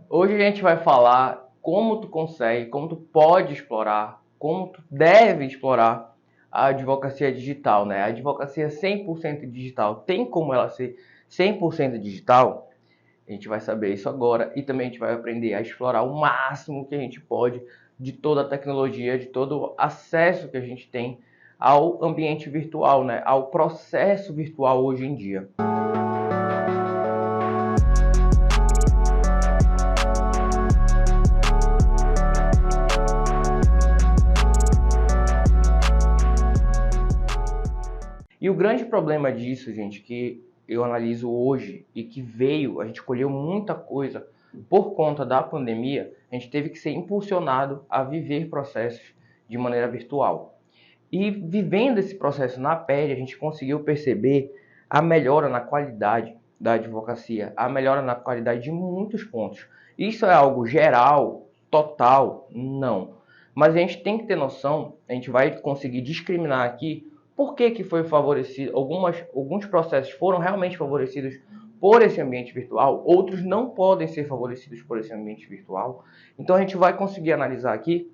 Hoje a gente vai falar como tu consegue, como tu pode explorar, como tu deve explorar a advocacia digital, né? A advocacia 100% digital. Tem como ela ser 100% digital? A gente vai saber isso agora e também a gente vai aprender a explorar o máximo que a gente pode de toda a tecnologia, de todo o acesso que a gente tem ao ambiente virtual, né? Ao processo virtual hoje em dia. E o grande problema disso, gente, que eu analiso hoje e que veio, a gente colheu muita coisa por conta da pandemia, a gente teve que ser impulsionado a viver processos de maneira virtual. E vivendo esse processo na pele, a gente conseguiu perceber a melhora na qualidade da advocacia, a melhora na qualidade de muitos pontos. Isso é algo geral, total? Não. Mas a gente tem que ter noção, a gente vai conseguir discriminar aqui por que foi favorecido, alguns processos foram realmente favorecidos por esse ambiente virtual, outros não podem ser favorecidos por esse ambiente virtual. Então a gente vai conseguir analisar aqui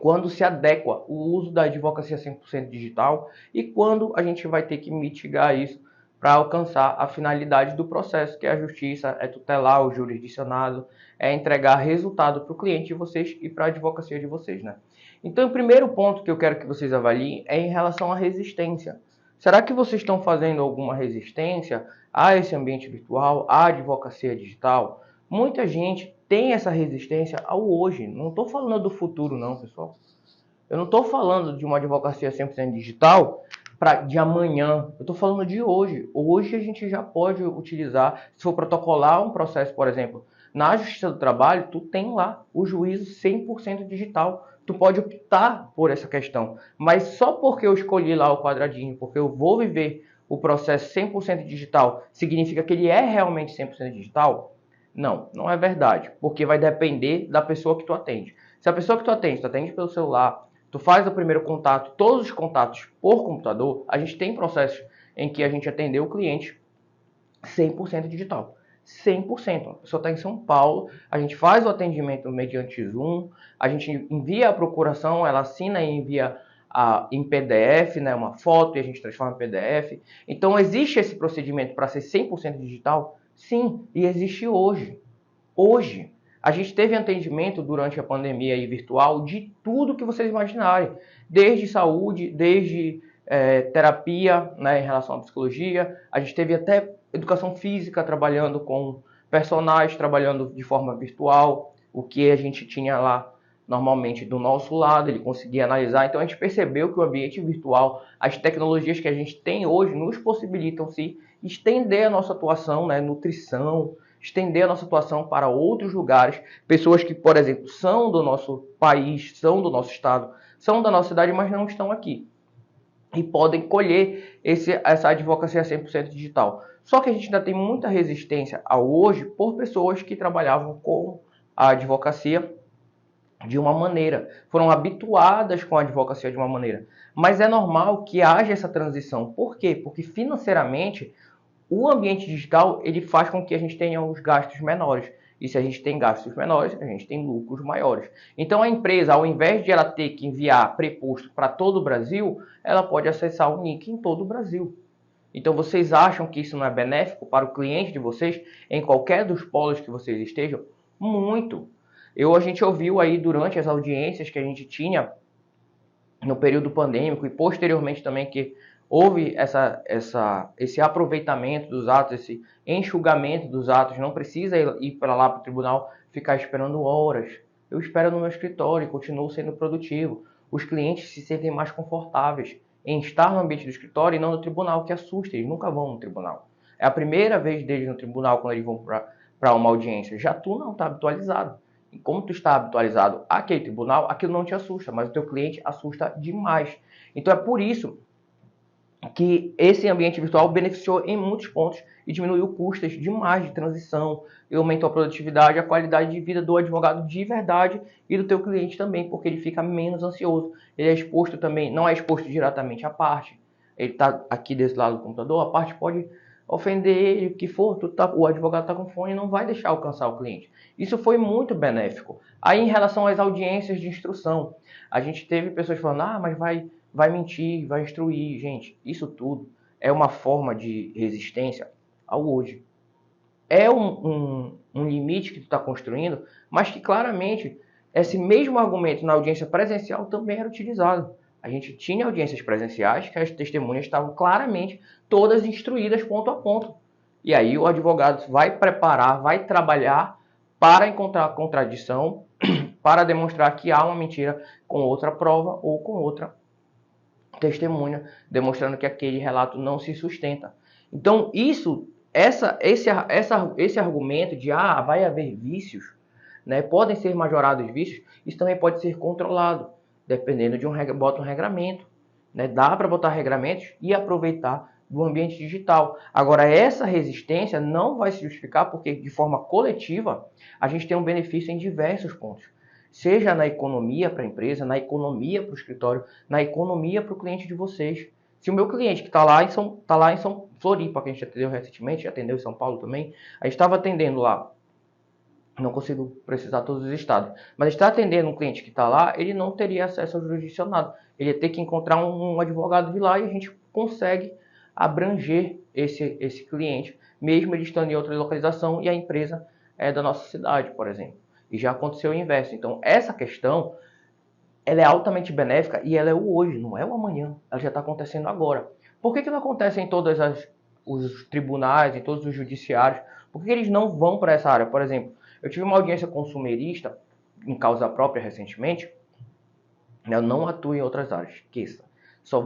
quando se adequa o uso da advocacia 100% digital e quando a gente vai ter que mitigar isso para alcançar a finalidade do processo, que é a justiça, é tutelar o jurisdicionado, é entregar resultado para o cliente de vocês e para a advocacia de vocês, né? Então, o primeiro ponto que eu quero que vocês avaliem é em relação à resistência. Será que vocês estão fazendo alguma resistência a esse ambiente virtual, à advocacia digital? Muita gente tem essa resistência ao hoje. Não estou falando do futuro, não, pessoal. Eu não estou falando de uma advocacia 100% digital de amanhã. Eu estou falando de hoje. Hoje a gente já pode utilizar, se for protocolar um processo, por exemplo, na Justiça do Trabalho, tu tem lá o juízo 100% digital. Tu pode optar por essa questão. Mas só porque eu escolhi lá o quadradinho, porque eu vou viver o processo 100% digital, significa que ele é realmente 100% digital? Não, não é verdade, porque vai depender da pessoa que tu atende. Se a pessoa que tu atende pelo celular, tu faz o primeiro contato, todos os contatos por computador, a gente tem processos em que a gente atendeu o cliente 100% digital. 100%. A pessoa está em São Paulo, a gente faz o atendimento mediante Zoom, a gente envia a procuração, ela assina e envia em PDF, né, uma foto, e a gente transforma em PDF. Então, existe esse procedimento para ser 100% digital? Sim, e existe hoje. Hoje, a gente teve atendimento durante a pandemia e virtual de tudo que vocês imaginarem, desde saúde, desde terapia, né, em relação à psicologia, a gente teve até educação física trabalhando com personagens, trabalhando de forma virtual, o que a gente tinha lá normalmente do nosso lado, ele conseguia analisar. Então a gente percebeu que o ambiente virtual, as tecnologias que a gente tem hoje nos possibilitam se estender a nossa atuação, né, nutrição, estender a nossa atuação para outros lugares, pessoas que, por exemplo, são do nosso país, são do nosso estado, são da nossa cidade, mas não estão aqui. E podem colher essa advocacia 100% digital. Só que a gente ainda tem muita resistência ao hoje por pessoas que trabalhavam com a advocacia de uma maneira, foram habituadas com a advocacia de uma maneira. Mas é normal que haja essa transição. Por quê? Porque financeiramente o ambiente digital ele faz com que a gente tenha os gastos menores. E se a gente tem gastos menores, a gente tem lucros maiores. Então a empresa, ao invés de ela ter que enviar preposto para todo o Brasil, ela pode acessar o NIC em todo o Brasil. Então vocês acham que isso não é benéfico para o cliente de vocês, em qualquer dos polos que vocês estejam? Muito. A gente ouviu aí durante as audiências que a gente tinha no período pandêmico e posteriormente também que houve esse aproveitamento dos atos, esse enxugamento dos atos, não precisa ir para lá para o tribunal ficar esperando horas. Eu espero no meu escritório e continuo sendo produtivo. Os clientes se sentem mais confortáveis em estar no ambiente do escritório e não no tribunal, que assusta, eles nunca vão no tribunal. É a primeira vez deles no tribunal quando eles vão para uma audiência. Já tu não está habitualizado. E como tu está habitualizado àquele tribunal, aquilo não te assusta, mas o teu cliente assusta demais. Então é por isso que esse ambiente virtual beneficiou em muitos pontos e diminuiu custos demais de transição, e aumentou a produtividade e a qualidade de vida do advogado de verdade e do teu cliente também, porque ele fica menos ansioso. Ele é exposto também, não é exposto diretamente à parte. Ele está aqui desse lado do computador, a parte pode ofender ele, o que for, o advogado está com fone e não vai deixar alcançar o cliente. Isso foi muito benéfico. Aí, em relação às audiências de instrução, a gente teve pessoas falando, mas vai mentir, vai instruir. Gente, isso tudo é uma forma de resistência ao hoje. É um limite que tu está construindo, mas que claramente esse mesmo argumento na audiência presencial também era utilizado. A gente tinha audiências presenciais que as testemunhas estavam claramente todas instruídas ponto a ponto. E aí o advogado vai preparar, vai trabalhar para encontrar contradição, para demonstrar que há uma mentira com outra prova ou com outra testemunha, demonstrando que aquele relato não se sustenta. Então, esse argumento de vai haver vícios, né, podem ser majorados vícios, isso também pode ser controlado, dependendo de bota um regramento. Né? Dá para botar regramentos e aproveitar do ambiente digital. Agora, essa resistência não vai se justificar porque, de forma coletiva, a gente tem um benefício em diversos pontos. Seja na economia para a empresa, na economia para o escritório, na economia para o cliente de vocês. Se o meu cliente que está lá em São Floripa, que a gente atendeu recentemente, atendeu em São Paulo também, a gente estava atendendo lá, não consigo precisar todos os estados, mas está atendendo um cliente que está lá, ele não teria acesso ao jurisdicionado. Ele ia ter que encontrar um advogado de lá e a gente consegue abranger esse cliente, mesmo ele estando em outra localização e a empresa é da nossa cidade, por exemplo. E já aconteceu o inverso. Então, essa questão, ela é altamente benéfica e ela é o hoje, não é o amanhã. Ela já está acontecendo agora. Por que não acontece em todos os tribunais, em todos os judiciários? Por que eles não vão para essa área? Por exemplo, eu tive uma audiência consumerista em causa própria recentemente. Eu não atuo em outras áreas, esqueça.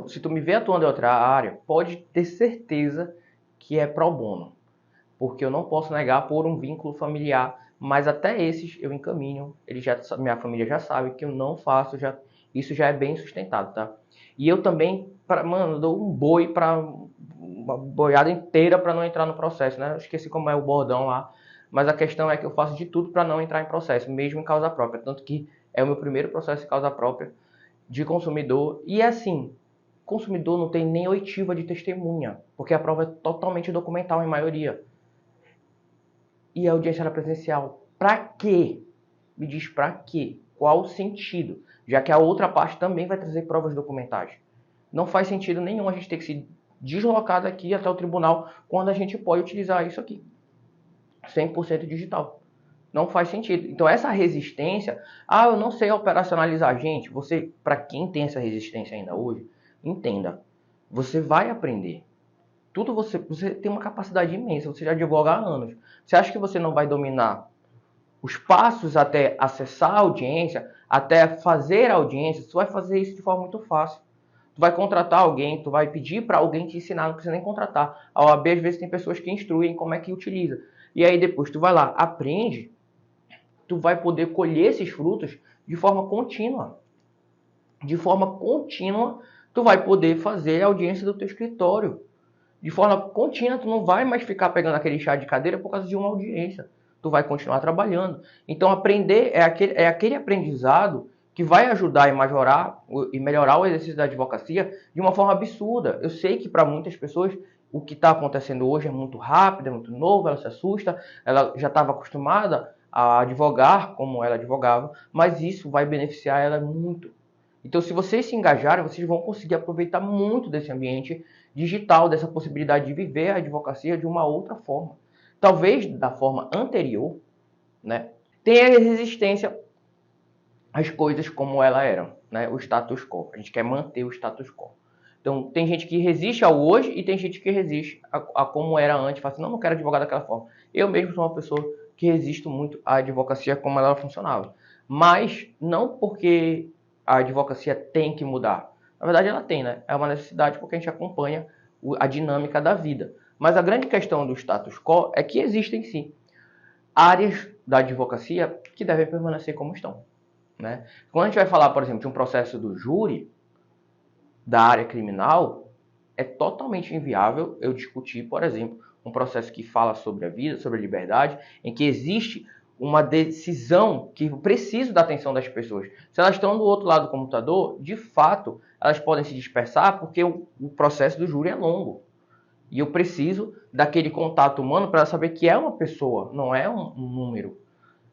Se tu me vê atuando em outra área, pode ter certeza que é pro bono. Porque eu não posso negar por um vínculo familiar, mas até esses eu encaminho. Minha família já sabe que eu não faço, isso já é bem sustentado, tá? E eu também, dou um boi para uma boiada inteira para não entrar no processo, né? Eu esqueci como é o bordão lá, mas a questão é que eu faço de tudo para não entrar em processo, mesmo em causa própria, tanto que é o meu primeiro processo em causa própria de consumidor. E assim, consumidor não tem nem oitiva de testemunha, porque a prova é totalmente documental em maioria. E a audiência era presencial. Pra quê? Me diz pra quê? Qual o sentido? Já que a outra parte também vai trazer provas documentais. Não faz sentido nenhum a gente ter que se deslocar daqui até o tribunal quando a gente pode utilizar isso aqui. 100% digital. Não faz sentido. Então essa resistência, eu não sei operacionalizar. Gente, para quem tem essa resistência ainda hoje, entenda. Você vai aprender. Tudo você tem uma capacidade imensa, você já advoga há anos. Você acha que você não vai dominar os passos até acessar a audiência, até fazer a audiência? Você vai fazer isso de forma muito fácil. Tu vai contratar alguém, tu vai pedir para alguém te ensinar, não precisa nem contratar. A OAB às vezes tem pessoas que instruem como é que utiliza. E aí depois tu vai lá, aprende, tu vai poder colher esses frutos de forma contínua. De forma contínua, tu vai poder fazer a audiência do teu escritório. De forma contínua, tu não vai mais ficar pegando aquele chá de cadeira por causa de uma audiência. Tu vai continuar trabalhando. Então, aprender é aquele aprendizado que vai ajudar e melhorar o exercício da advocacia de uma forma absurda. Eu sei que para muitas pessoas o que está acontecendo hoje é muito rápido, é muito novo, ela se assusta, ela já estava acostumada a advogar como ela advogava, mas isso vai beneficiar ela muito. Então, se vocês se engajarem, vocês vão conseguir aproveitar muito desse ambiente digital, dessa possibilidade de viver a advocacia de uma outra forma. Talvez da forma anterior, né, tenha resistência às coisas como elas eram, né, o status quo. A gente quer manter o status quo. Então, tem gente que resiste ao hoje e tem gente que resiste a como era antes. Fala assim, não quero advogar daquela forma. Eu mesmo sou uma pessoa que resisto muito à advocacia como ela funcionava. Mas não porque a advocacia tem que mudar. Na verdade, ela tem, né? É uma necessidade porque a gente acompanha a dinâmica da vida. Mas a grande questão do status quo é que existem, sim, áreas da advocacia que devem permanecer como estão, né? Quando a gente vai falar, por exemplo, de um processo do júri, da área criminal, é totalmente inviável eu discutir, por exemplo, um processo que fala sobre a vida, sobre a liberdade, em que existe uma decisão que precisa da atenção das pessoas. Se elas estão do outro lado do computador, de fato, elas podem se dispersar porque o processo do júri é longo. E eu preciso daquele contato humano para saber que é uma pessoa, não é um número.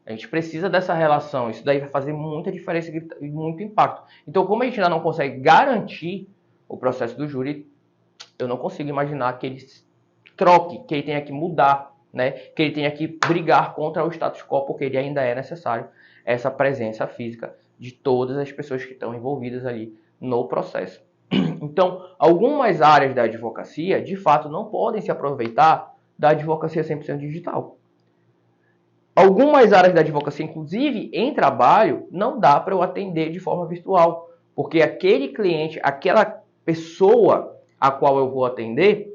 A gente precisa dessa relação. Isso daí vai fazer muita diferença e muito impacto. Então, como a gente ainda não consegue garantir o processo do júri, eu não consigo imaginar que ele troque, que ele tenha que mudar, né? Que ele tenha que brigar contra o status quo, porque ele ainda é necessário essa presença física de todas as pessoas que estão envolvidas ali no processo. Então, algumas áreas da advocacia, de fato, não podem se aproveitar da advocacia 100% digital. Algumas áreas da advocacia, inclusive em trabalho, não dá para eu atender de forma virtual, porque aquele cliente, aquela pessoa a qual eu vou atender,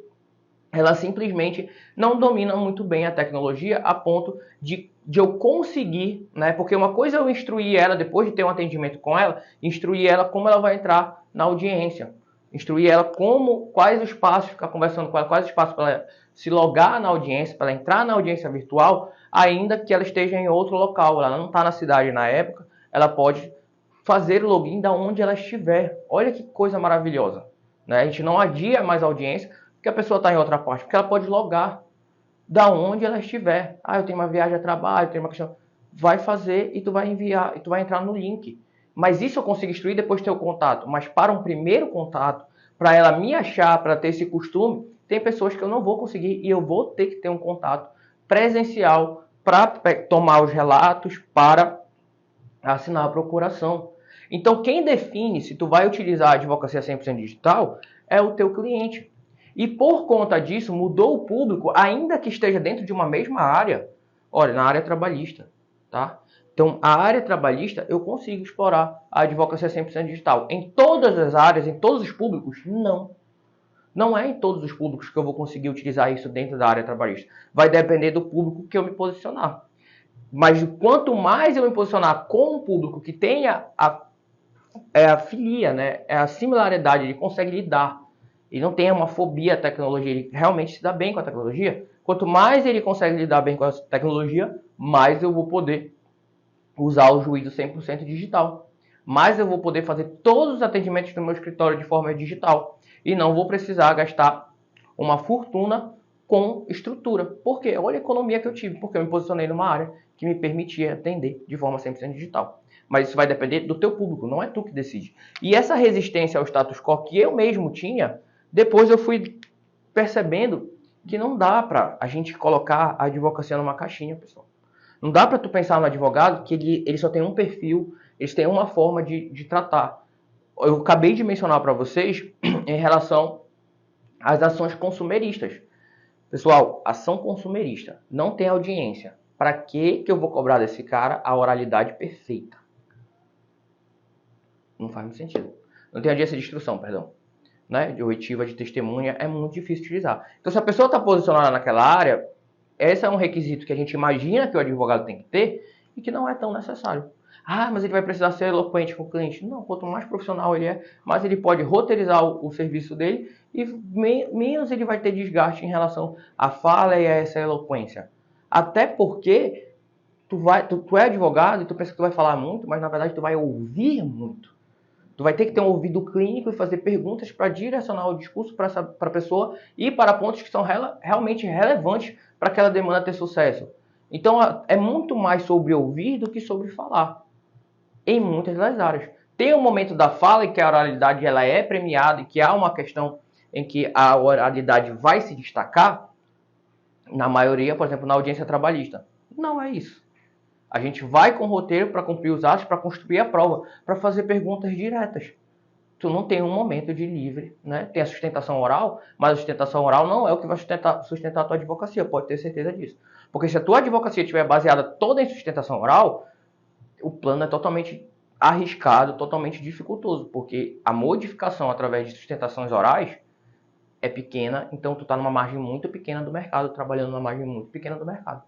ela simplesmente não domina muito bem a tecnologia a ponto de eu conseguir, né? Porque uma coisa é eu instruir ela, depois de ter um atendimento com ela, instruir ela como ela vai entrar na audiência, instruir ela quais os passos, ficar conversando com ela, quais os passos para ela se logar na audiência, para ela entrar na audiência virtual, ainda que ela esteja em outro local, ela não está na cidade na época, ela pode fazer o login da onde ela estiver. Olha que coisa maravilhosa, né? A gente não adia mais a audiência, porque a pessoa está em outra parte, porque ela pode logar da onde ela estiver. Ah, eu tenho uma viagem a trabalho, eu tenho uma questão. Vai fazer e tu vai enviar, e tu vai entrar no link. Mas isso eu consigo instruir depois de ter o contato. Mas para um primeiro contato, para ela me achar, para ter esse costume, tem pessoas que eu não vou conseguir e eu vou ter que ter um contato presencial para tomar os relatos, para assinar a procuração. Então, quem define se tu vai utilizar a advocacia 100% digital é o teu cliente. E por conta disso, mudou o público, ainda que esteja dentro de uma mesma área. Olha, na área trabalhista, tá? Então, a área trabalhista, eu consigo explorar a advocacia 100% digital. Em todas as áreas, em todos os públicos, não. Não é em todos os públicos que eu vou conseguir utilizar isso dentro da área trabalhista. Vai depender do público que eu me posicionar. Mas quanto mais eu me posicionar com um público que tenha a filia, né? É a similaridade, ele consegue lidar. Ele não tem uma fobia à tecnologia, ele realmente se dá bem com a tecnologia. Quanto mais ele consegue lidar bem com a tecnologia, mais eu vou poder usar o juízo 100% digital. Mais eu vou poder fazer todos os atendimentos do meu escritório de forma digital. E não vou precisar gastar uma fortuna com estrutura. Por quê? Olha a economia que eu tive, porque eu me posicionei numa área que me permitia atender de forma 100% digital. Mas isso vai depender do teu público, não é tu que decide. E essa resistência ao status quo que eu mesmo tinha, depois eu fui percebendo que não dá para a gente colocar a advocacia numa caixinha, pessoal. Não dá para tu pensar no advogado que ele só tem um perfil, eles têm uma forma de tratar. Eu acabei de mencionar para vocês em relação às ações consumeristas. Pessoal, ação consumerista não tem audiência. Para que eu vou cobrar desse cara a oralidade perfeita? Não faz muito sentido. Não tem audiência de instrução, perdão. Né? De oitiva, de testemunha, é muito difícil de utilizar. Então, se a pessoa está posicionada naquela área, esse é um requisito que a gente imagina que o advogado tem que ter e que não é tão necessário. Ah, mas ele vai precisar ser eloquente com o cliente. Não, quanto mais profissional ele é, mais ele pode roteirizar o serviço dele e menos ele vai ter desgaste em relação à fala e a essa eloquência. Até porque tu é advogado e tu pensa que tu vai falar muito, mas na verdade tu vai ouvir muito. Tu vai ter que ter um ouvido clínico e fazer perguntas para direcionar o discurso para a pessoa e para pontos que são realmente relevantes para aquela demanda ter sucesso. Então, é muito mais sobre ouvir do que sobre falar, em muitas das áreas. Tem um momento da fala em que a oralidade ela é premiada e que há uma questão em que a oralidade vai se destacar, na maioria, por exemplo, na audiência trabalhista. Não é isso. A gente vai com o roteiro para cumprir os atos, para construir a prova, para fazer perguntas diretas. Tu não tem um momento de livre, né? Tem a sustentação oral, mas a sustentação oral não é o que vai sustentar a tua advocacia, pode ter certeza disso. Porque se a tua advocacia estiver baseada toda em sustentação oral, o plano é totalmente arriscado, totalmente dificultoso, porque a modificação através de sustentações orais é pequena, então tu está numa margem muito pequena do mercado, trabalhando numa margem muito pequena do mercado.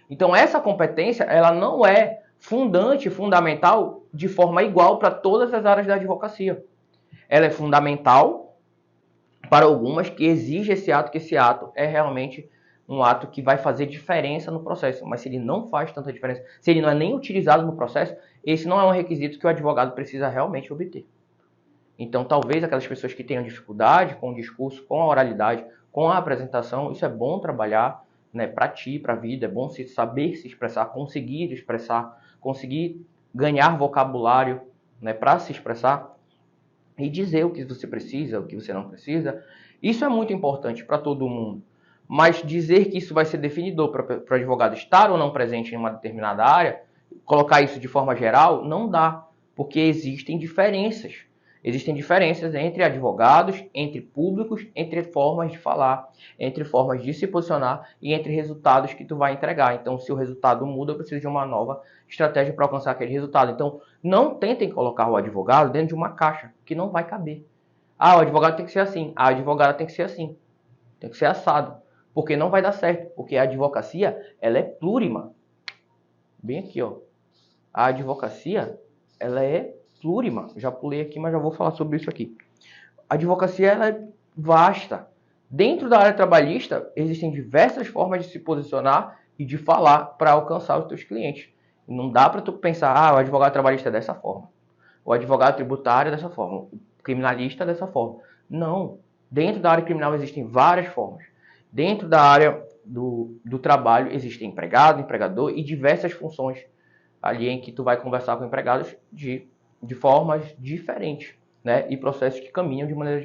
Então essa competência, ela não é fundamental de forma igual para todas as áreas da advocacia. Ela é fundamental para algumas que exigem esse ato, que esse ato é realmente um ato que vai fazer diferença no processo. Mas se ele não faz tanta diferença, se ele não é nem utilizado no processo, esse não é um requisito que o advogado precisa realmente obter. Então talvez aquelas pessoas que tenham dificuldade com o discurso, com a oralidade, com a apresentação. Isso é bom trabalhar, né, para ti, para a vida. É bom saber se expressar, conseguir ganhar vocabulário, né, para se expressar e dizer o que você precisa, o que você não precisa. Isso é muito importante para todo mundo. Mas dizer que isso vai ser definidor para o advogado estar ou não presente em uma determinada área, colocar isso de forma geral, não dá, porque existem diferenças. Existem diferenças entre advogados, entre públicos, entre formas de falar, entre formas de se posicionar e entre resultados que tu vai entregar. Então, se o resultado muda, eu preciso de uma nova estratégia para alcançar aquele resultado. Então, não tentem colocar o advogado dentro de uma caixa, que não vai caber. Ah, o advogado tem que ser assim, a advogada tem que ser assim, tem que ser assado, porque não vai dar certo, porque a advocacia, ela é plurima. Bem aqui, ó. A advocacia, ela é plurima. Já pulei aqui, mas já vou falar sobre isso aqui. A advocacia, ela é vasta. Dentro da área trabalhista, existem diversas formas de se posicionar e de falar para alcançar os teus clientes. E não dá para tu pensar, ah, o advogado trabalhista é dessa forma, o advogado tributário é dessa forma, o criminalista é dessa forma. Não. Dentro da área criminal existem várias formas. Dentro da área do trabalho existem empregado, empregador e diversas funções ali em que tu vai conversar com empregados de formas diferentes, né? E processos que caminham de maneira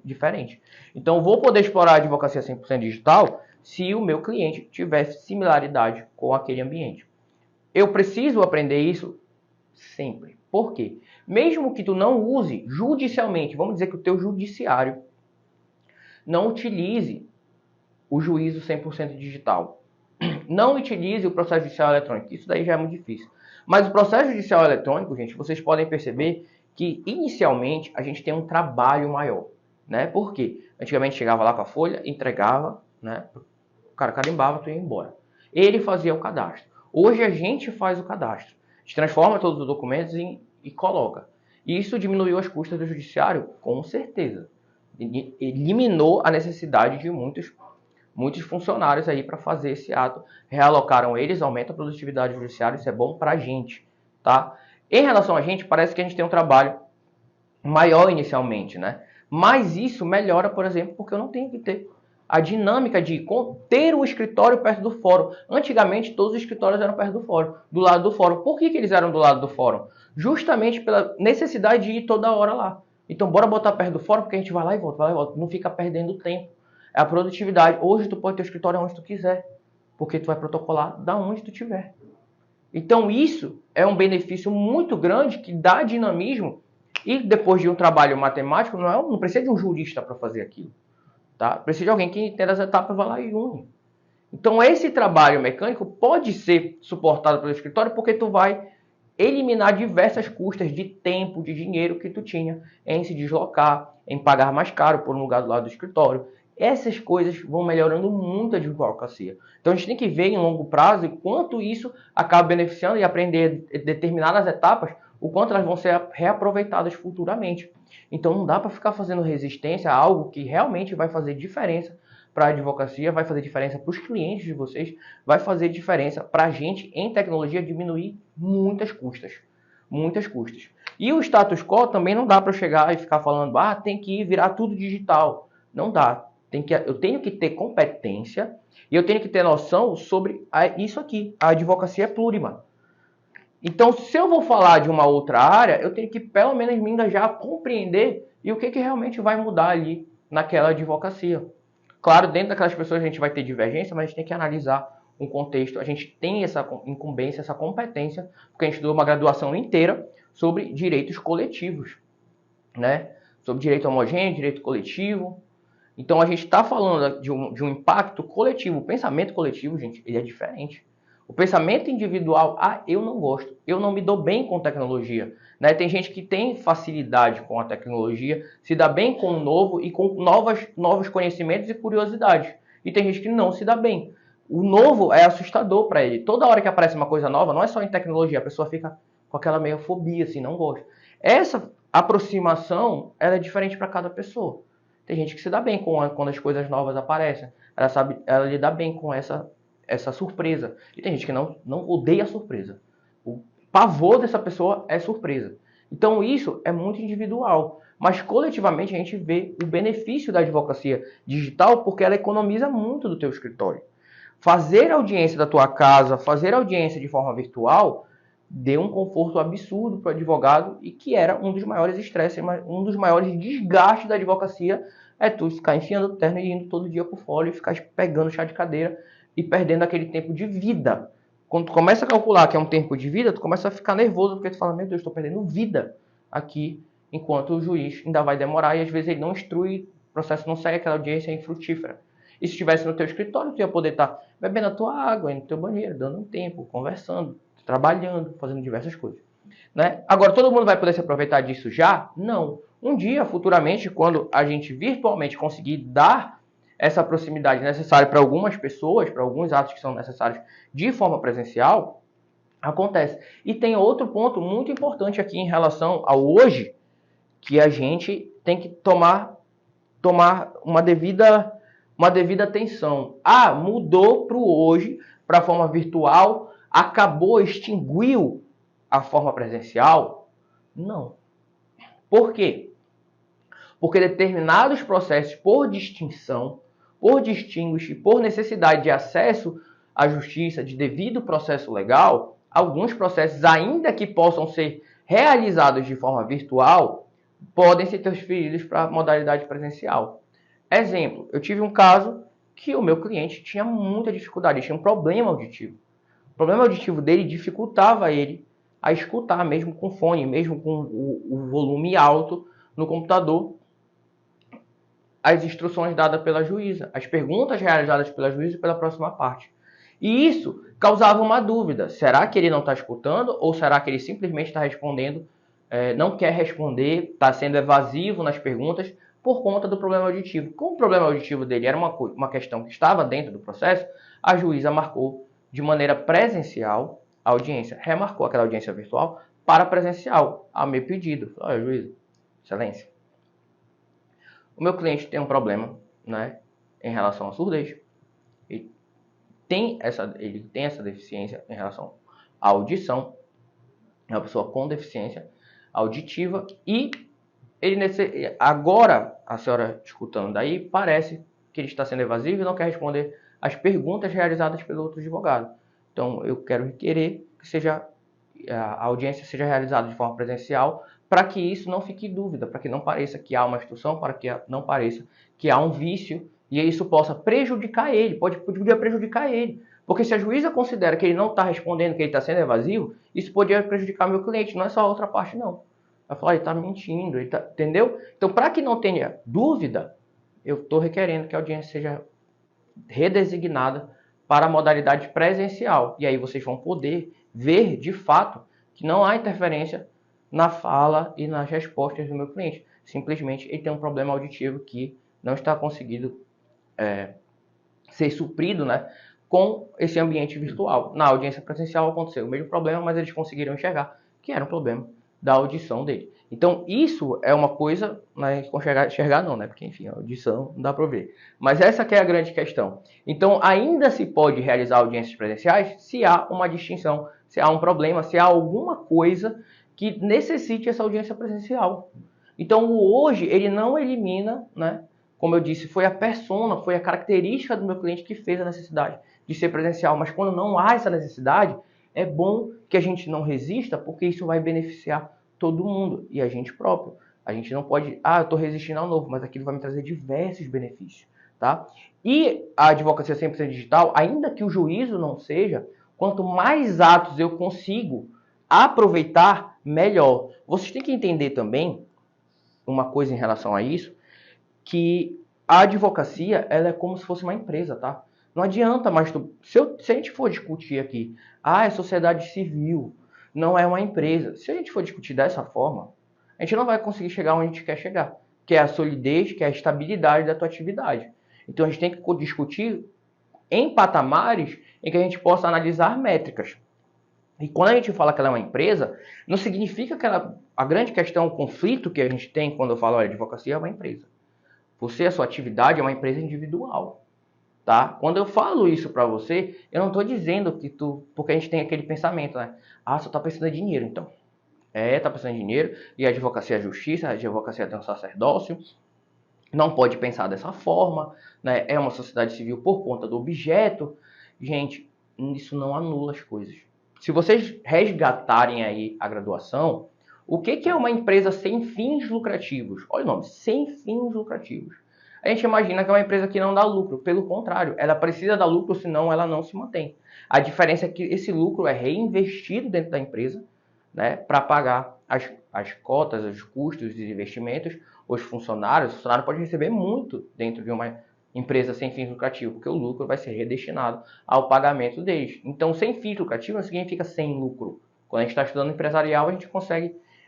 diferente. Então, vou poder explorar a advocacia 100% digital se o meu cliente tiver similaridade com aquele ambiente. Eu preciso aprender isso sempre. Por quê? Mesmo que tu não use judicialmente, vamos dizer que o teu judiciário não utilize o juízo 100% digital. Não utilize o processo judicial eletrônico. Isso daí já é muito difícil. Mas o processo judicial eletrônico, gente, vocês podem perceber que inicialmente a gente tem um trabalho maior, né? Por quê? Antigamente chegava lá com a folha, entregava, né? O cara carimbava, tu ia embora. Ele fazia o cadastro. Hoje a gente faz o cadastro. A gente transforma todos os documentos e coloca. E isso diminuiu as custas do judiciário? Com certeza. Eliminou a necessidade de muitos funcionários aí para fazer esse ato. Realocaram eles, aumenta a produtividade do judiciário, isso é bom para a gente, tá? Em relação a gente, parece que a gente tem um trabalho maior inicialmente, né? Mas isso melhora, por exemplo, porque eu não tenho que ter a dinâmica de ter o escritório perto do fórum. Antigamente, todos os escritórios eram perto do fórum, do lado do fórum. Por que eles eram do lado do fórum? Justamente pela necessidade de ir toda hora lá. Então, bora botar perto do fórum, porque a gente vai lá e volta, não fica perdendo tempo. É a produtividade. Hoje, tu pode ter o escritório onde tu quiser, porque tu vai protocolar da onde tu tiver. Então, isso é um benefício muito grande que dá dinamismo. E depois de um trabalho matemático, não precisa de um jurista para fazer aquilo. Tá? Precisa de alguém que entenda as etapas, vai lá e une. Então, esse trabalho mecânico pode ser suportado pelo escritório porque tu vai eliminar diversas custas de tempo, de dinheiro que tu tinha em se deslocar, em pagar mais caro por um lugar do lado do escritório. Essas coisas vão melhorando muito a advocacia. Então, a gente tem que ver em longo prazo quanto isso acaba beneficiando e aprender determinadas etapas, o quanto elas vão ser reaproveitadas futuramente. Então, não dá para ficar fazendo resistência a algo que realmente vai fazer diferença para a advocacia, vai fazer diferença para os clientes de vocês, vai fazer diferença para a gente em tecnologia diminuir muitas custas. Muitas custas. E o status quo também não dá para chegar e ficar falando, tem que virar tudo digital. Não dá. Eu tenho que ter competência e eu tenho que ter noção sobre isso aqui. A advocacia é plurima. Então, se eu vou falar de uma outra área, eu tenho que pelo menos me engajar a compreender e o que realmente vai mudar ali naquela advocacia. Claro, dentro daquelas pessoas a gente vai ter divergência, mas a gente tem que analisar um contexto. A gente tem essa incumbência, essa competência, porque a gente deu uma graduação inteira sobre direitos coletivos, né? Sobre direito homogêneo, direito coletivo. Então a gente está falando de um impacto coletivo. O pensamento coletivo, gente, ele é diferente. O pensamento individual, eu não gosto, eu não me dou bem com tecnologia. Né? Tem gente que tem facilidade com a tecnologia, se dá bem com o novo e com novos conhecimentos e curiosidades. E tem gente que não se dá bem. O novo é assustador para ele. Toda hora que aparece uma coisa nova, não é só em tecnologia, a pessoa fica com aquela meio fobia, assim, não gosta. Essa aproximação, ela é diferente para cada pessoa. Tem gente que se dá bem quando as coisas novas aparecem. Ela lida bem com essa surpresa. E tem gente que não odeia a surpresa. O pavor dessa pessoa é surpresa. Então isso é muito individual, mas coletivamente a gente vê o benefício da advocacia digital porque ela economiza muito do teu escritório. Fazer audiência da tua casa, fazer audiência de forma virtual, deu um conforto absurdo para o advogado e que era um dos maiores estresses, um dos maiores desgastes da advocacia é tu ficar enfiando o terno e indo todo dia pro fórum e ficar pegando chá de cadeira e perdendo aquele tempo de vida. Quando tu começa a calcular que é um tempo de vida, tu começa a ficar nervoso porque tu fala, meu Deus, estou perdendo vida aqui, enquanto o juiz ainda vai demorar e às vezes ele não instrui, o processo não sai, aquela audiência é infrutífera. E se estivesse no teu escritório, tu ia poder estar bebendo a tua água, indo no teu banheiro, dando um tempo, conversando, trabalhando, fazendo diversas coisas. Né? Agora, todo mundo vai poder se aproveitar disso já? Não. Um dia, futuramente, quando a gente virtualmente conseguir dar essa proximidade necessária para algumas pessoas, para alguns atos que são necessários de forma presencial, acontece. E tem outro ponto muito importante aqui em relação ao hoje, que a gente tem que tomar uma devida atenção. Ah, mudou para o hoje, para a forma virtual, acabou, extinguiu a forma presencial? Não. Por quê? Porque determinados processos, por distinção, por distinguish, por necessidade de acesso à justiça, de devido processo legal, alguns processos, ainda que possam ser realizados de forma virtual, podem ser transferidos para a modalidade presencial. Exemplo, eu tive um caso que o meu cliente tinha muita dificuldade, tinha um problema auditivo. O problema auditivo dele dificultava ele a escutar, mesmo com fone, mesmo com o volume alto no computador, as instruções dadas pela juíza, as perguntas realizadas pela juíza pela próxima parte. E isso causava uma dúvida: será que ele não está escutando ou será que ele simplesmente está respondendo, não quer responder, está sendo evasivo nas perguntas por conta do problema auditivo? Como o problema auditivo dele era uma questão que estava dentro do processo, a juíza marcou de maneira presencial a audiência, remarcou aquela audiência virtual para presencial, a meu pedido. Olha, juíza, excelência, o meu cliente tem um problema, né, em relação à surdez. Ele tem essa deficiência em relação à audição. É uma pessoa com deficiência auditiva. E agora, a senhora escutando daí, parece que ele está sendo evasivo e não quer responder as perguntas realizadas pelo outro advogado. Então, eu quero requerer que a audiência seja realizada de forma presencial, para que isso não fique em dúvida, para que não pareça que há uma instrução, para que não pareça que há um vício e isso possa prejudicar ele, poderia prejudicar ele. Porque se a juíza considera que ele não está respondendo, que ele está sendo evasivo, isso poderia prejudicar meu cliente, não é só a outra parte, não. Vai falar, ele está mentindo, entendeu? Então, para que não tenha dúvida, eu estou requerendo que a audiência seja redesignada para a modalidade presencial. E aí vocês vão poder ver, de fato, que não há interferência na fala e nas respostas do meu cliente. Simplesmente ele tem um problema auditivo que não está conseguindo ser suprido, né, com esse ambiente virtual. Na audiência presencial aconteceu o mesmo problema, mas eles conseguiram enxergar que era um problema da audição dele. Então, isso é uma coisa, né, enxergar não, né, porque, enfim, a audição não dá para ver. Mas essa que é a grande questão. Então, ainda se pode realizar audiências presenciais se há uma distinção, se há um problema, se há alguma coisa que necessite essa audiência presencial. Então, o hoje, ele não elimina, né, como eu disse, foi a persona, foi a característica do meu cliente que fez a necessidade de ser presencial. Mas quando não há essa necessidade, é bom que a gente não resista, porque isso vai beneficiar todo mundo e a gente próprio. A gente não pode, eu estou resistindo ao novo, mas aquilo vai me trazer diversos benefícios, tá? E a advocacia 100% digital, ainda que o juízo não seja, quanto mais atos eu consigo aproveitar, melhor. Vocês têm que entender também uma coisa em relação a isso, que a advocacia, ela é como se fosse uma empresa, tá? Não adianta mais se a gente for discutir aqui, é sociedade civil, não é uma empresa. Se a gente for discutir dessa forma, a gente não vai conseguir chegar onde a gente quer chegar, que é a solidez, que é a estabilidade da tua atividade. Então a gente tem que discutir em patamares em que a gente possa analisar métricas. E quando a gente fala que ela é uma empresa, não significa que a grande questão, o conflito que a gente tem quando eu falo, olha, a advocacia é uma empresa. Você, a sua atividade é uma empresa individual, tá? Quando eu falo isso para você, eu não estou dizendo que porque a gente tem aquele pensamento, né? Você está pensando em dinheiro, então. Tá precisando de dinheiro, e a advocacia é a justiça, a advocacia tem um sacerdócio, não pode pensar dessa forma, né? É uma sociedade civil por conta do objeto. Gente, isso não anula as coisas. Se vocês resgatarem aí a graduação, o que é uma empresa sem fins lucrativos? Olha o nome, sem fins lucrativos. A gente imagina que é uma empresa que não dá lucro. Pelo contrário, ela precisa dar lucro, senão ela não se mantém. A diferença é que esse lucro é reinvestido dentro da empresa, né, para pagar as cotas, os custos de investimentos, os funcionários. O funcionário pode receber muito dentro de uma empresa sem fins lucrativos, porque o lucro vai ser redestinado ao pagamento deles. Então, sem fins lucrativos não significa sem lucro. Quando a gente está estudando empresarial, a gente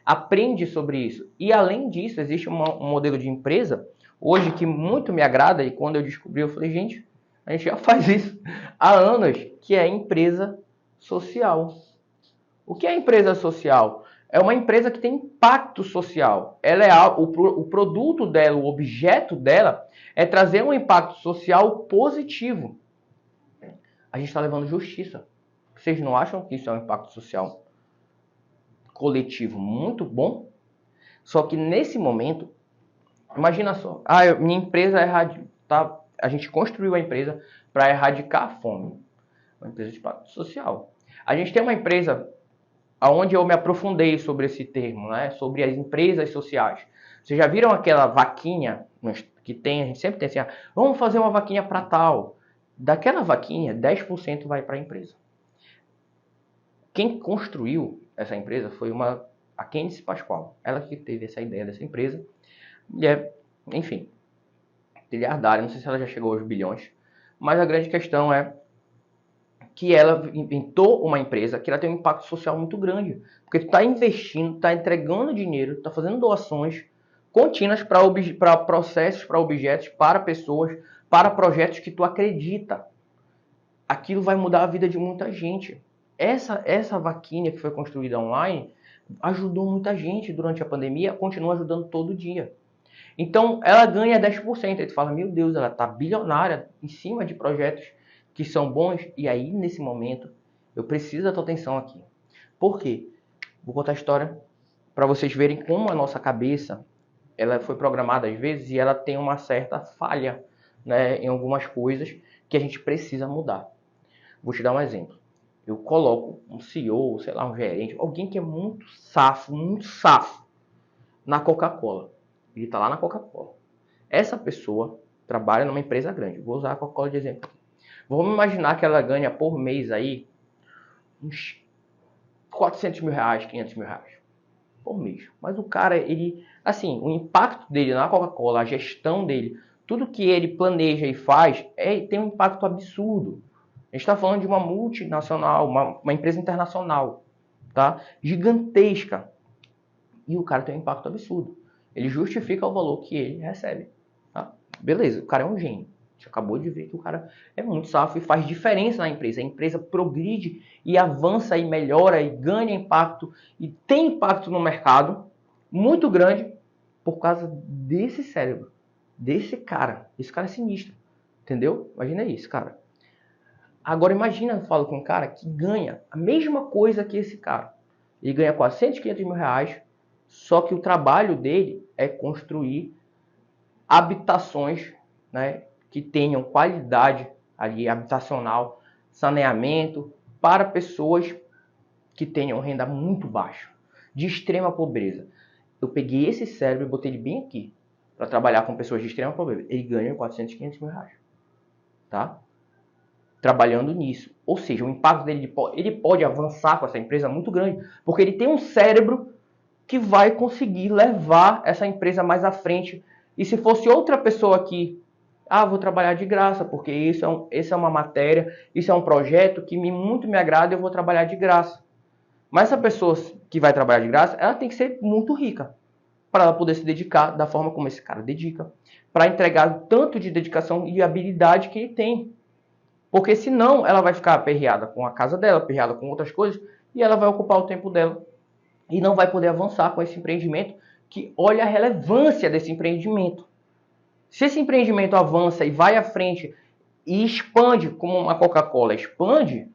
aprende sobre isso. E, além disso, existe um modelo de empresa, hoje, que muito me agrada, e quando eu descobri, eu falei, gente, a gente já faz isso há anos, que é empresa social. O que é empresa social? É uma empresa que tem impacto social. Ela o produto dela, o objeto dela é trazer um impacto social positivo. A gente está levando justiça. Vocês não acham que isso é um impacto social coletivo muito bom? Só que nesse momento, imagina só, minha empresa a gente construiu a empresa para erradicar a fome. Uma empresa de impacto social. A gente tem uma empresa onde eu me aprofundei sobre esse termo, né? Sobre as empresas sociais. Vocês já viram aquela vaquinha que tem, a gente sempre tem assim, vamos fazer uma vaquinha para tal. Daquela vaquinha, 10% vai para a empresa. Quem construiu essa empresa foi a Candice Pascoal. Ela que teve essa ideia dessa empresa. E enfim, trilhardária, não sei se ela já chegou aos bilhões, mas a grande questão é que ela inventou uma empresa que ela tem um impacto social muito grande. Porque tu está investindo, está entregando dinheiro, está fazendo doações contínuas para processos, para objetos, para pessoas, para projetos que tu acredita. Aquilo vai mudar a vida de muita gente. Essa vaquinha que foi construída online ajudou muita gente durante a pandemia, continua ajudando todo dia. Então, ela ganha 10%. Aí tu fala, meu Deus, ela está bilionária em cima de projetos que são bons. E aí, nesse momento, eu preciso da tua atenção aqui. Por quê? Vou contar a história para vocês verem como a nossa cabeça ela foi programada às vezes e ela tem uma certa falha, né, em algumas coisas que a gente precisa mudar. Vou te dar um exemplo. Eu coloco um CEO, sei lá, um gerente, alguém que é muito safo, na Coca-Cola. Ele está lá na Coca-Cola. Essa pessoa trabalha numa empresa grande. Vou usar a Coca-Cola de exemplo. Vamos imaginar que ela ganha por mês aí uns 400 mil reais, 500 mil reais por mês. Mas o cara, assim, o impacto dele na Coca-Cola, a gestão dele, tudo que ele planeja e faz, tem um impacto absurdo. A gente está falando de uma multinacional, uma empresa internacional, tá? Gigantesca. E o cara tem um impacto absurdo. Ele justifica o valor que ele recebe. Tá? Beleza, o cara é um gênio. A gente acabou de ver que o cara é muito safo e faz diferença na empresa. A empresa progride e avança e melhora e ganha impacto e tem impacto no mercado muito grande por causa desse cérebro, desse cara. Esse cara é sinistro, entendeu? Imagina isso, cara. Agora imagina, eu falo com um cara que ganha a mesma coisa que esse cara. Ele ganha 400, 500 mil reais, só que o trabalho dele é construir habitações, né, que tenham qualidade ali habitacional, saneamento para pessoas que tenham renda muito baixa, de extrema pobreza. Eu peguei esse cérebro e botei ele bem aqui para trabalhar com pessoas de extrema pobreza. Ele ganha 400, 500 mil reais, tá? Trabalhando nisso. Ou seja, o impacto dele, ele pode avançar com essa empresa muito grande, porque ele tem um cérebro que vai conseguir levar essa empresa mais à frente. E se fosse outra pessoa aqui, vou trabalhar de graça, porque isso é uma matéria, isso é um projeto que muito me agrada, eu vou trabalhar de graça. Mas essa pessoa que vai trabalhar de graça, ela tem que ser muito rica para ela poder se dedicar da forma como esse cara dedica, para entregar o tanto de dedicação e habilidade que ele tem. Porque senão ela vai ficar aperreada com a casa dela, aperreada com outras coisas, e ela vai ocupar o tempo dela e não vai poder avançar com esse empreendimento, que olha a relevância desse empreendimento. Se esse empreendimento avança e vai à frente e expande, como uma Coca-Cola expande,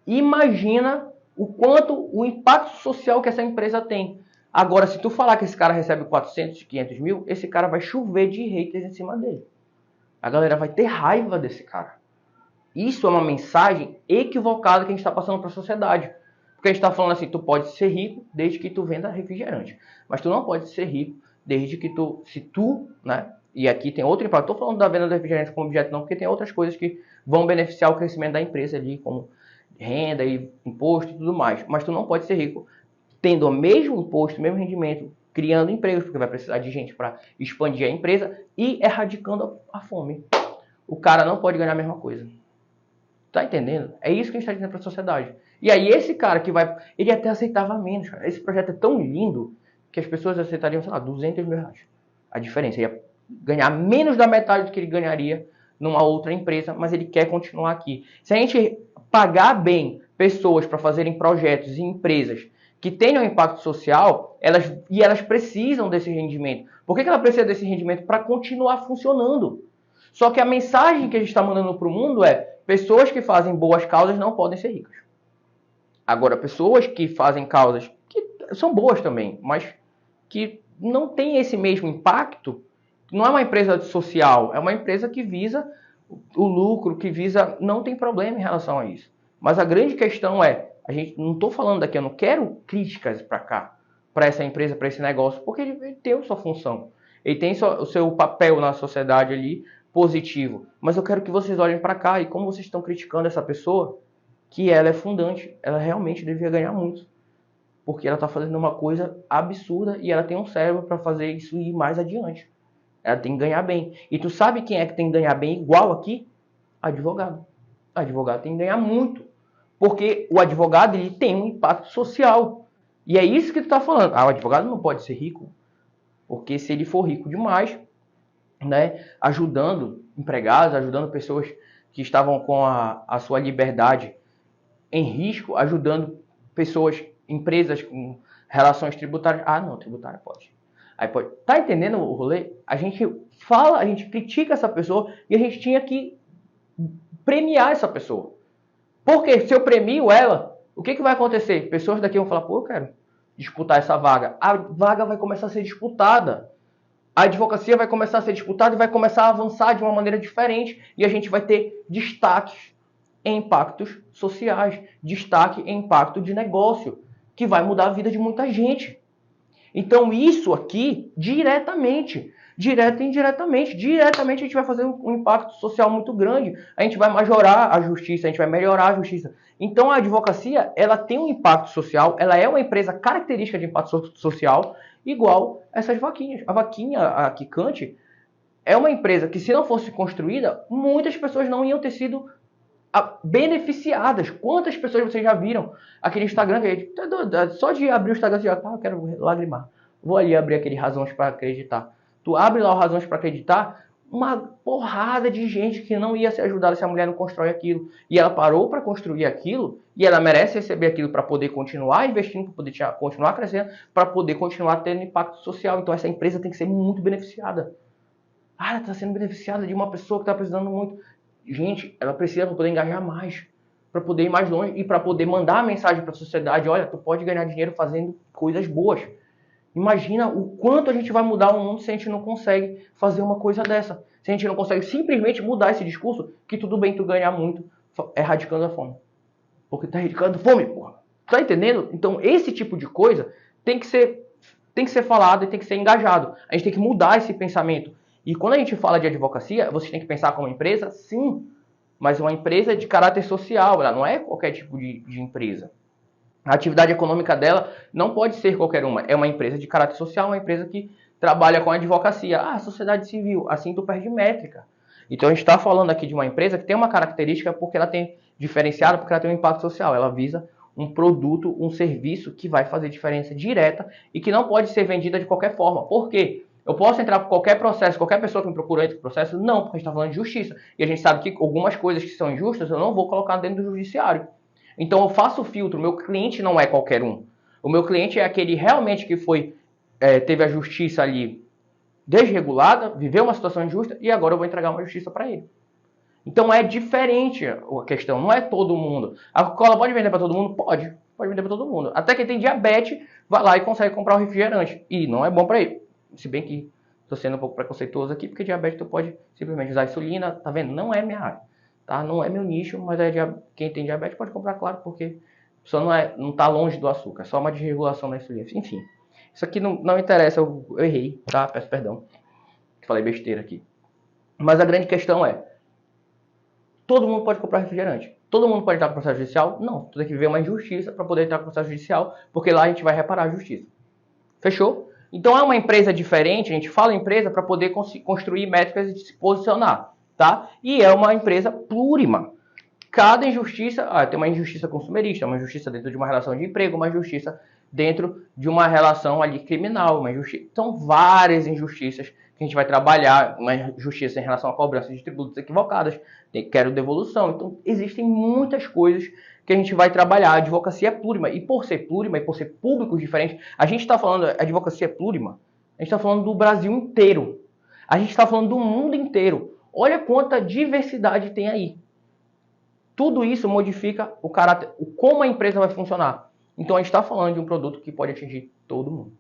imagina o quanto, o impacto social que essa empresa tem. Agora, se tu falar que esse cara recebe 400, 500 mil, esse cara vai chover de haters em cima dele. A galera vai ter raiva desse cara. Isso é uma mensagem equivocada que a gente está passando para a sociedade. Porque a gente está falando assim, tu pode ser rico desde que tu venda refrigerante. Mas tu não pode ser rico desde que tu, se tu, né? E aqui tem outro impacto. Estou falando da venda do refrigerante como objeto não, porque tem outras coisas que vão beneficiar o crescimento da empresa ali, como renda e imposto e tudo mais. Mas tu não pode ser rico tendo o mesmo imposto, o mesmo rendimento, criando empregos, porque vai precisar de gente para expandir a empresa e erradicando a fome. O cara não pode ganhar a mesma coisa. Tá entendendo? É isso que a gente está dizendo para a sociedade. E aí esse cara que vai... Ele até aceitava menos, cara. Esse projeto é tão lindo que as pessoas aceitariam, sei lá, 200 mil reais. A diferença. Ele ia ganhar menos da metade do que ele ganharia numa outra empresa, mas ele quer continuar aqui. Se a gente pagar bem pessoas para fazerem projetos em empresas que tenham impacto social, elas precisam desse rendimento. Por que ela precisa desse rendimento? Para continuar funcionando. Só que a mensagem que a gente está mandando para o mundo é: pessoas que fazem boas causas não podem ser ricas. Agora, pessoas que fazem causas que são boas também, mas que não têm esse mesmo impacto, não é uma empresa social, é uma empresa que visa o lucro, que visa... Não tem problema em relação a isso. Mas a grande questão é, a gente não estou falando daqui, eu não quero críticas para cá, para essa empresa, para esse negócio, porque ele tem a sua função. Ele tem o seu papel na sociedade ali, positivo. Mas eu quero que vocês olhem para cá e como vocês estão criticando essa pessoa, que ela é fundante, ela realmente devia ganhar muito. Porque ela está fazendo uma coisa absurda e ela tem um cérebro para fazer isso ir mais adiante. Ela tem que ganhar bem. E tu sabe quem é que tem que ganhar bem igual aqui? Advogado. O advogado tem que ganhar muito. Porque o advogado ele tem um impacto social. E é isso que tu está falando. Ah, o advogado não pode ser rico. Porque se ele for rico demais, né, ajudando empregados, ajudando pessoas que estavam com a sua liberdade em risco, ajudando pessoas, empresas com relações tributárias. Ah, não, tributária pode. Aí pode. Tá entendendo o rolê? A gente fala, a gente critica essa pessoa e a gente tinha que premiar essa pessoa. Porque se eu premio ela, o que vai acontecer? Pessoas daqui vão falar, pô, eu quero disputar essa vaga. A vaga vai começar a ser disputada. A advocacia vai começar a ser disputada e vai começar a avançar de uma maneira diferente. E a gente vai ter destaques em impactos sociais, destaque em impacto de negócio, que vai mudar a vida de muita gente. Então isso aqui, diretamente e indiretamente, diretamente a gente vai fazer um impacto social muito grande. A gente vai majorar a justiça, a gente vai melhorar a justiça. Então a advocacia, ela tem um impacto social, ela é uma empresa característica de impacto social, igual essas vaquinhas. A vaquinha, a Quicante, é uma empresa que, se não fosse construída, muitas pessoas não iam ter sido beneficiadas. Quantas pessoas vocês já viram aqui no Instagram? Só de abrir o Instagram, você já eu quero lagrimar. Vou ali abrir aquele Razões para Acreditar. Tu abre lá o Razões para Acreditar, uma porrada de gente que não ia ser ajudada se a mulher não constrói aquilo. E ela parou para construir aquilo, e ela merece receber aquilo para poder continuar investindo, para poder continuar crescendo, para poder continuar tendo impacto social. Então essa empresa tem que ser muito beneficiada. Ah, ela está sendo beneficiada de uma pessoa que está precisando muito. Gente, ela precisa para poder engajar mais, para poder ir mais longe e para poder mandar a mensagem para a sociedade: olha, tu pode ganhar dinheiro fazendo coisas boas. Imagina o quanto a gente vai mudar o mundo se a gente não consegue fazer uma coisa dessa. Se a gente não consegue simplesmente mudar esse discurso que tudo bem tu ganhar muito erradicando a fome. Porque tá erradicando fome, porra. Tá entendendo? Então esse tipo de coisa tem que ser falado e tem que ser engajado. A gente tem que mudar esse pensamento. E quando a gente fala de advocacia, você tem que pensar como empresa, sim, mas uma empresa de caráter social, ela não é qualquer tipo de empresa. A atividade econômica dela não pode ser qualquer uma. É uma empresa de caráter social, uma empresa que trabalha com advocacia. Ah, sociedade civil, assim tu perde métrica. Então a gente está falando aqui de uma empresa que tem uma característica porque ela tem diferenciada, porque ela tem um impacto social. Ela visa um produto, um serviço que vai fazer diferença direta e que não pode ser vendida de qualquer forma. Por quê? Eu posso entrar por qualquer processo, qualquer pessoa que me procura entra no processo? Não, porque a gente está falando de justiça. E a gente sabe que algumas coisas que são injustas eu não vou colocar dentro do judiciário. Então eu faço o filtro, o meu cliente não é qualquer um. O meu cliente é aquele realmente que teve a justiça ali desregulada, viveu uma situação injusta e agora eu vou entregar uma justiça para ele. Então é diferente a questão, não é todo mundo. A Coca-Cola pode vender para todo mundo? Pode. pode vender para todo mundo. Até quem tem diabetes vai lá e consegue comprar o refrigerante. E não é bom para ele. Se bem que estou sendo um pouco preconceituoso aqui, porque diabetes tu pode simplesmente usar insulina, tá vendo? Não é minha área, tá? Não é meu nicho, mas quem tem diabetes pode comprar, claro, porque só não tá longe do açúcar, é só uma desregulação da insulina. Enfim, isso aqui não interessa, eu errei, tá? Peço perdão, falei besteira aqui. Mas a grande questão é, todo mundo pode comprar refrigerante. Todo mundo pode entrar com processo judicial? Não, tu tem que ver uma injustiça para poder entrar com processo judicial, porque lá a gente vai reparar a justiça. Fechou? Então é uma empresa diferente, a gente fala empresa para poder construir métricas e se posicionar, tá? E é uma empresa plurima. Cada injustiça, tem uma injustiça consumerista, uma injustiça dentro de uma relação de emprego, uma injustiça dentro de uma relação ali criminal, uma injustiça. Então, várias injustiças que a gente vai trabalhar, uma injustiça em relação à cobrança de tributos equivocadas, quero devolução. Então, existem muitas coisas que a gente vai trabalhar. A advocacia é plurima, e por ser plurima e por ser públicos diferentes, a gente está falando, a advocacia é plurima, a gente está falando do Brasil inteiro, a gente está falando do mundo inteiro. Olha quanta diversidade tem aí. Tudo isso modifica o caráter, como a empresa vai funcionar. Então a gente está falando de um produto que pode atingir todo mundo,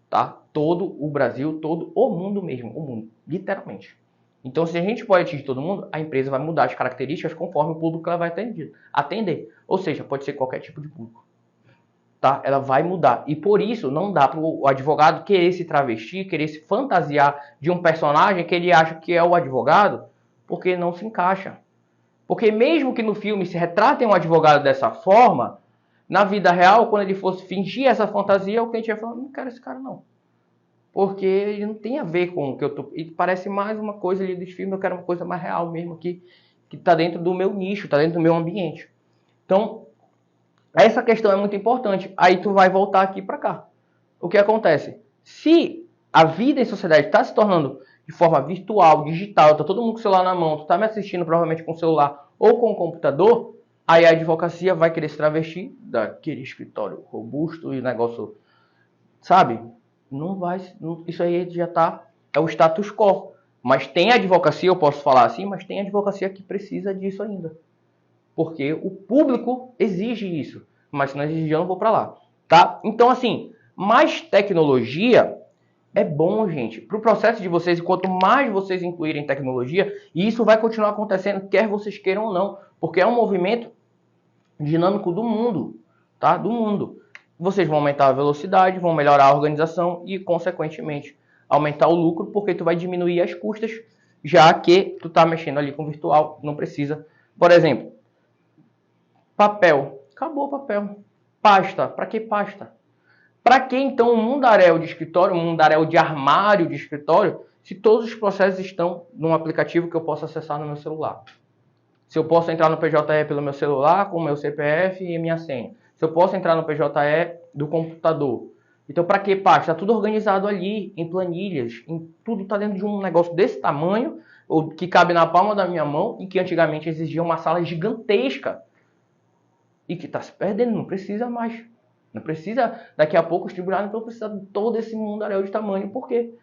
tá? Todo o Brasil, todo o mundo mesmo, o mundo, literalmente. Então se a gente pode atingir todo mundo, a empresa vai mudar as características conforme o público que ela vai atender. Ou seja, pode ser qualquer tipo de público, tá? Ela vai mudar. E por isso não dá para o advogado querer se travestir, querer se fantasiar de um personagem que ele acha que é o advogado, porque não se encaixa. Porque mesmo que no filme se retratem um advogado dessa forma, na vida real, quando ele fosse fingir essa fantasia, o cliente ia falar, não quero esse cara não. Porque ele não tem a ver com o que eu tô... E parece mais uma coisa ali dos filmes, eu quero uma coisa mais real mesmo, que está dentro do meu nicho, está dentro do meu ambiente. Então, essa questão é muito importante. Aí tu vai voltar aqui para cá. O que acontece? Se a vida em sociedade está se tornando de forma virtual, digital, tá todo mundo com o celular na mão, tu tá me assistindo provavelmente com o celular ou com o computador, aí a advocacia vai querer se travestir daquele escritório robusto e negócio, sabe? Não vai, isso aí já tá, é o status quo. Mas tem advocacia, eu posso falar assim, mas tem advocacia que precisa disso ainda. Porque o público exige isso. Mas se não exigir, eu não vou para lá, tá? Então, assim, mais tecnologia é bom, gente, para o processo de vocês, e quanto mais vocês incluírem tecnologia, e isso vai continuar acontecendo, quer vocês queiram ou não, porque é um movimento dinâmico do mundo, tá? Do mundo. Vocês vão aumentar a velocidade, vão melhorar a organização e, consequentemente, aumentar o lucro, porque tu vai diminuir as custas, já que tu tá mexendo ali com virtual, não precisa. Por exemplo, papel. Acabou o papel. Pasta. Para que pasta? Para que então um mundaréu de escritório, um mundaréu de armário de escritório, se todos os processos estão num aplicativo que eu posso acessar no meu celular? Se eu posso entrar no PJE pelo meu celular, com o meu CPF e minha senha. Se eu posso entrar no PJE do computador. Então, para que pasta? Está tudo organizado ali, em planilhas, tudo está dentro de um negócio desse tamanho, que cabe na palma da minha mão e que antigamente exigia uma sala gigantesca. E que está se perdendo, não precisa mais. Não precisa, daqui a pouco, os tribunais não vão precisar de todo esse mundaréu de tamanho, porque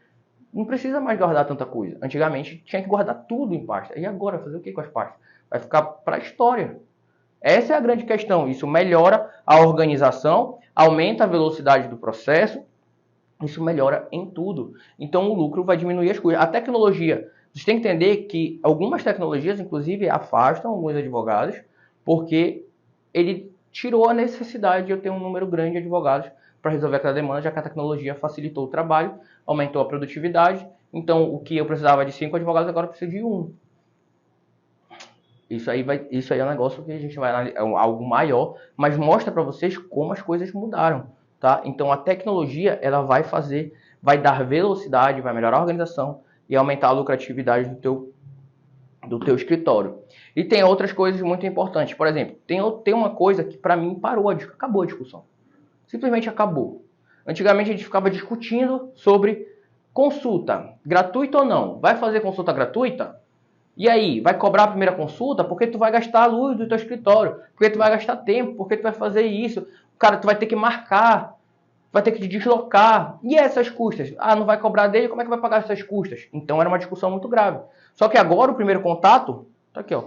não precisa mais guardar tanta coisa. Antigamente tinha que guardar tudo em pasta. E agora, fazer o que com as pastas? Vai ficar para a história. Essa é a grande questão. Isso melhora a organização, aumenta a velocidade do processo, isso melhora em tudo. Então o lucro vai diminuir as coisas. A tecnologia, vocês têm que entender que algumas tecnologias, inclusive, afastam alguns advogados, porque ele tirou a necessidade de eu ter um número grande de advogados para resolver aquela demanda, já que a tecnologia facilitou o trabalho, aumentou a produtividade. Então, o que eu precisava de 5 advogados, agora eu preciso de 1. Isso aí é um negócio que a gente vai analisar, é algo maior, mas mostra para vocês como as coisas mudaram, tá? Então, a tecnologia, ela vai dar velocidade, vai melhorar a organização e aumentar a lucratividade do teu escritório. E tem outras coisas muito importantes. Por exemplo, tem uma coisa que para mim acabou a discussão. Simplesmente acabou. Antigamente a gente ficava discutindo sobre consulta, gratuita ou não. Vai fazer consulta gratuita? E aí, vai cobrar a primeira consulta? Porque tu vai gastar a luz do teu escritório, porque tu vai gastar tempo, porque tu vai fazer isso. Cara, tu vai ter que marcar, vai ter que te deslocar. E essas custas? Ah, não vai cobrar dele, como é que vai pagar essas custas? Então era uma discussão muito grave. Só que agora o primeiro contato, tá aqui ó.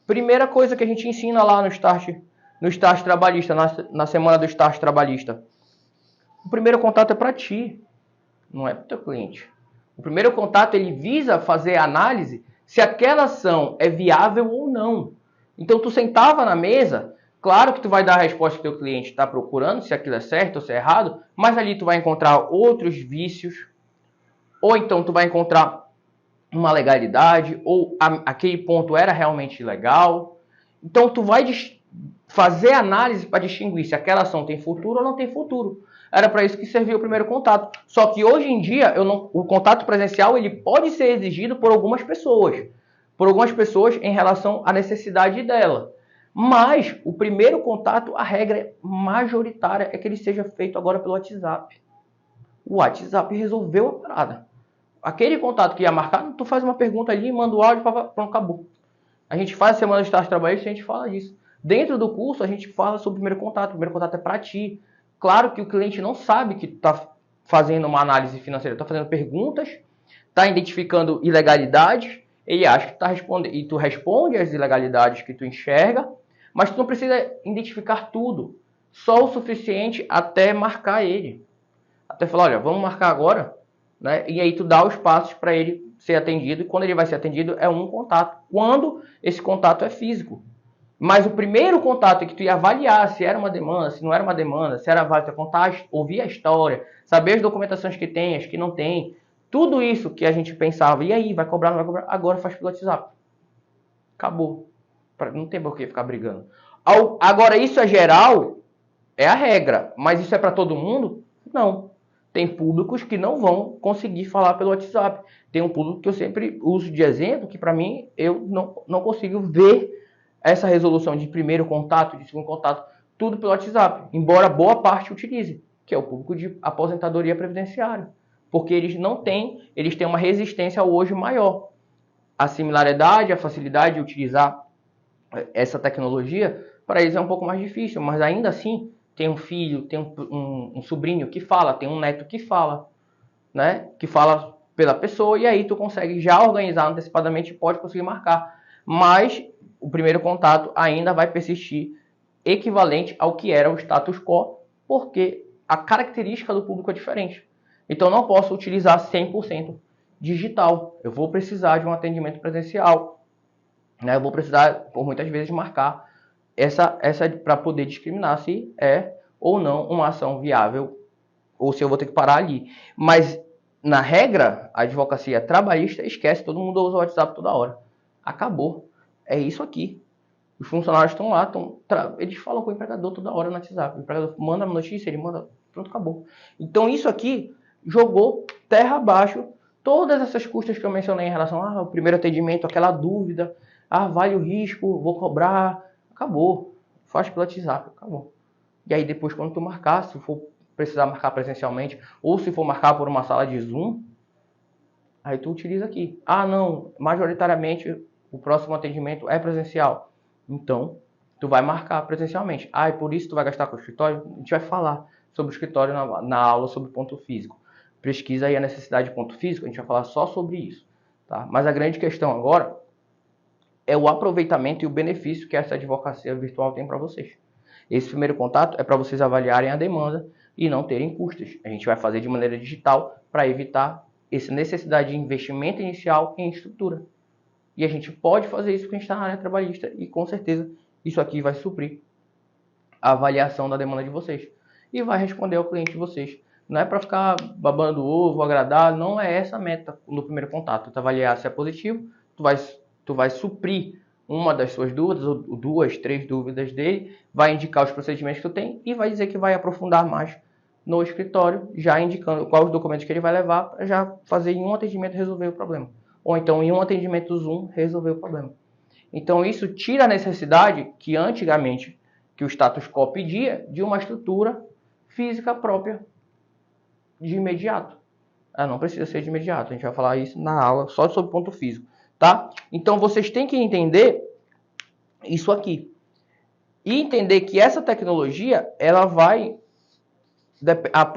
Primeira coisa que a gente ensina lá no Start no estágio trabalhista, na semana do estágio trabalhista. O primeiro contato é para ti, não é para o teu cliente. O primeiro contato ele visa fazer a análise se aquela ação é viável ou não. Então tu sentava na mesa, claro que tu vai dar a resposta que o teu cliente está procurando, se aquilo é certo ou se é errado, mas ali tu vai encontrar outros vícios, ou então tu vai encontrar uma legalidade, ou aquele ponto era realmente legal. Então tu vai fazer análise para distinguir se aquela ação tem futuro ou não tem futuro. Era para isso que servia o primeiro contato. Só que hoje em dia, o contato presencial ele pode ser exigido por algumas pessoas. Por algumas pessoas em relação à necessidade dela. Mas o primeiro contato, a regra majoritária é que ele seja feito agora pelo WhatsApp. O WhatsApp resolveu a parada. Aquele contato que ia marcar, tu faz uma pergunta ali, manda o áudio, pronto, acabou. A gente faz a semana de estágio trabalhista e a gente fala disso. Dentro do curso, a gente fala sobre o primeiro contato. O primeiro contato é para ti. Claro que o cliente não sabe que está fazendo uma análise financeira, está fazendo perguntas, está identificando ilegalidades, ele acha que está respondendo, e tu responde as ilegalidades que tu enxerga, mas tu não precisa identificar tudo, só o suficiente até marcar ele. Até falar, olha, vamos marcar agora, né? E aí tu dá os passos para ele ser atendido, e quando ele vai ser atendido é um contato, quando esse contato é físico. Mas o primeiro contato é que tu ia avaliar se era uma demanda, se não era uma demanda, se era válido, contar, ouvir a história, saber as documentações que tem, as que não tem, tudo isso que a gente pensava, e aí, vai cobrar, não vai cobrar, agora faz pelo WhatsApp. Acabou. Não tem por que ficar brigando. Agora, isso é geral, é a regra, mas isso é para todo mundo? Não. Tem públicos que não vão conseguir falar pelo WhatsApp. Tem um público que eu sempre uso de exemplo, que para mim, eu não consigo ver essa resolução de primeiro contato, de segundo contato, tudo pelo WhatsApp, embora boa parte utilize, que é o público de aposentadoria previdenciária, porque eles têm uma resistência hoje maior. A similaridade, a facilidade de utilizar essa tecnologia, para eles é um pouco mais difícil, mas ainda assim, tem um filho, tem um sobrinho que fala, tem um neto que fala, né? Que fala pela pessoa, e aí tu consegue já organizar antecipadamente e pode conseguir marcar. Mas o primeiro contato ainda vai persistir equivalente ao que era o status quo, porque a característica do público é diferente. Então não posso utilizar 100% digital. Eu vou precisar de um atendimento presencial, né? Eu vou precisar, por muitas vezes, marcar essa para poder discriminar se é ou não uma ação viável ou se eu vou ter que parar ali. Mas, na regra, a advocacia trabalhista esquece, todo mundo usa o WhatsApp toda hora. Acabou. É isso aqui. Os funcionários estão lá, eles falam com o empregador toda hora no WhatsApp. O empregador manda a notícia, ele manda, pronto, acabou. Então, isso aqui jogou terra abaixo todas essas custas que eu mencionei em relação ao primeiro atendimento, aquela dúvida, vale o risco, vou cobrar, acabou. Faz pelo WhatsApp, acabou. E aí depois, quando tu marcar, se for precisar marcar presencialmente, ou se for marcar por uma sala de Zoom, aí tu utiliza aqui. Não, majoritariamente o próximo atendimento é presencial. Então, tu vai marcar presencialmente. E por isso tu vai gastar com o escritório? A gente vai falar sobre o escritório na aula sobre ponto físico. Pesquisa aí a necessidade de ponto físico, a gente vai falar só sobre isso. Tá? Mas a grande questão agora é o aproveitamento e o benefício que essa advocacia virtual tem para vocês. Esse primeiro contato é para vocês avaliarem a demanda e não terem custos. A gente vai fazer de maneira digital para evitar essa necessidade de investimento inicial em estrutura. E a gente pode fazer isso porque a gente está na área trabalhista e com certeza isso aqui vai suprir a avaliação da demanda de vocês. E vai responder ao cliente de vocês. Não é para ficar babando o ovo, agradar, não é essa a meta no primeiro contato. Tu avaliar se é positivo, tu vai suprir uma das suas dúvidas, ou 2, 3 dúvidas dele, vai indicar os procedimentos que tu tem e vai dizer que vai aprofundar mais no escritório, já indicando quais os documentos que ele vai levar para já fazer em um atendimento resolver o problema. Ou então em um atendimento Zoom resolver o problema. Então isso tira a necessidade que antigamente que o status quo pedia de uma estrutura física própria de imediato. Não precisa ser de imediato, a gente vai falar isso na aula só sobre ponto físico, tá? Então vocês têm que entender isso aqui. E entender que essa tecnologia, ela vai...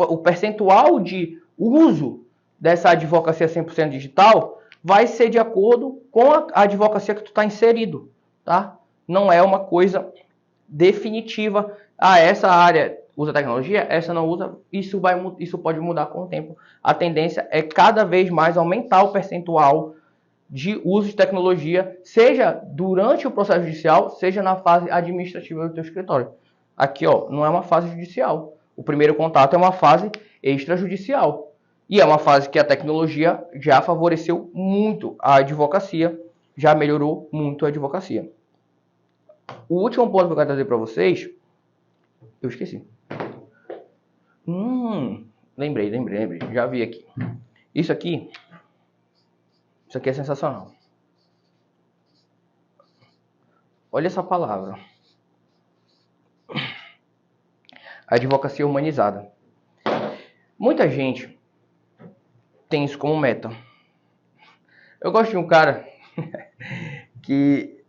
o percentual de uso dessa advocacia 100% digital vai ser de acordo com a advocacia que tu está inserido, tá? Não é uma coisa definitiva. Ah, essa área usa tecnologia, essa não usa. Isso pode mudar com o tempo. A tendência é cada vez mais aumentar o percentual de uso de tecnologia, seja durante o processo judicial, seja na fase administrativa do teu escritório. Aqui, ó, não é uma fase judicial. O primeiro contato é uma fase extrajudicial. E é uma fase que a tecnologia já favoreceu muito a advocacia, já melhorou muito a advocacia. O último ponto que eu quero trazer para vocês, eu esqueci. Lembrei, já vi aqui. Isso aqui é sensacional. Olha essa palavra. Advocacia humanizada. Muita gente tem isso como meta. Eu gosto de um cara que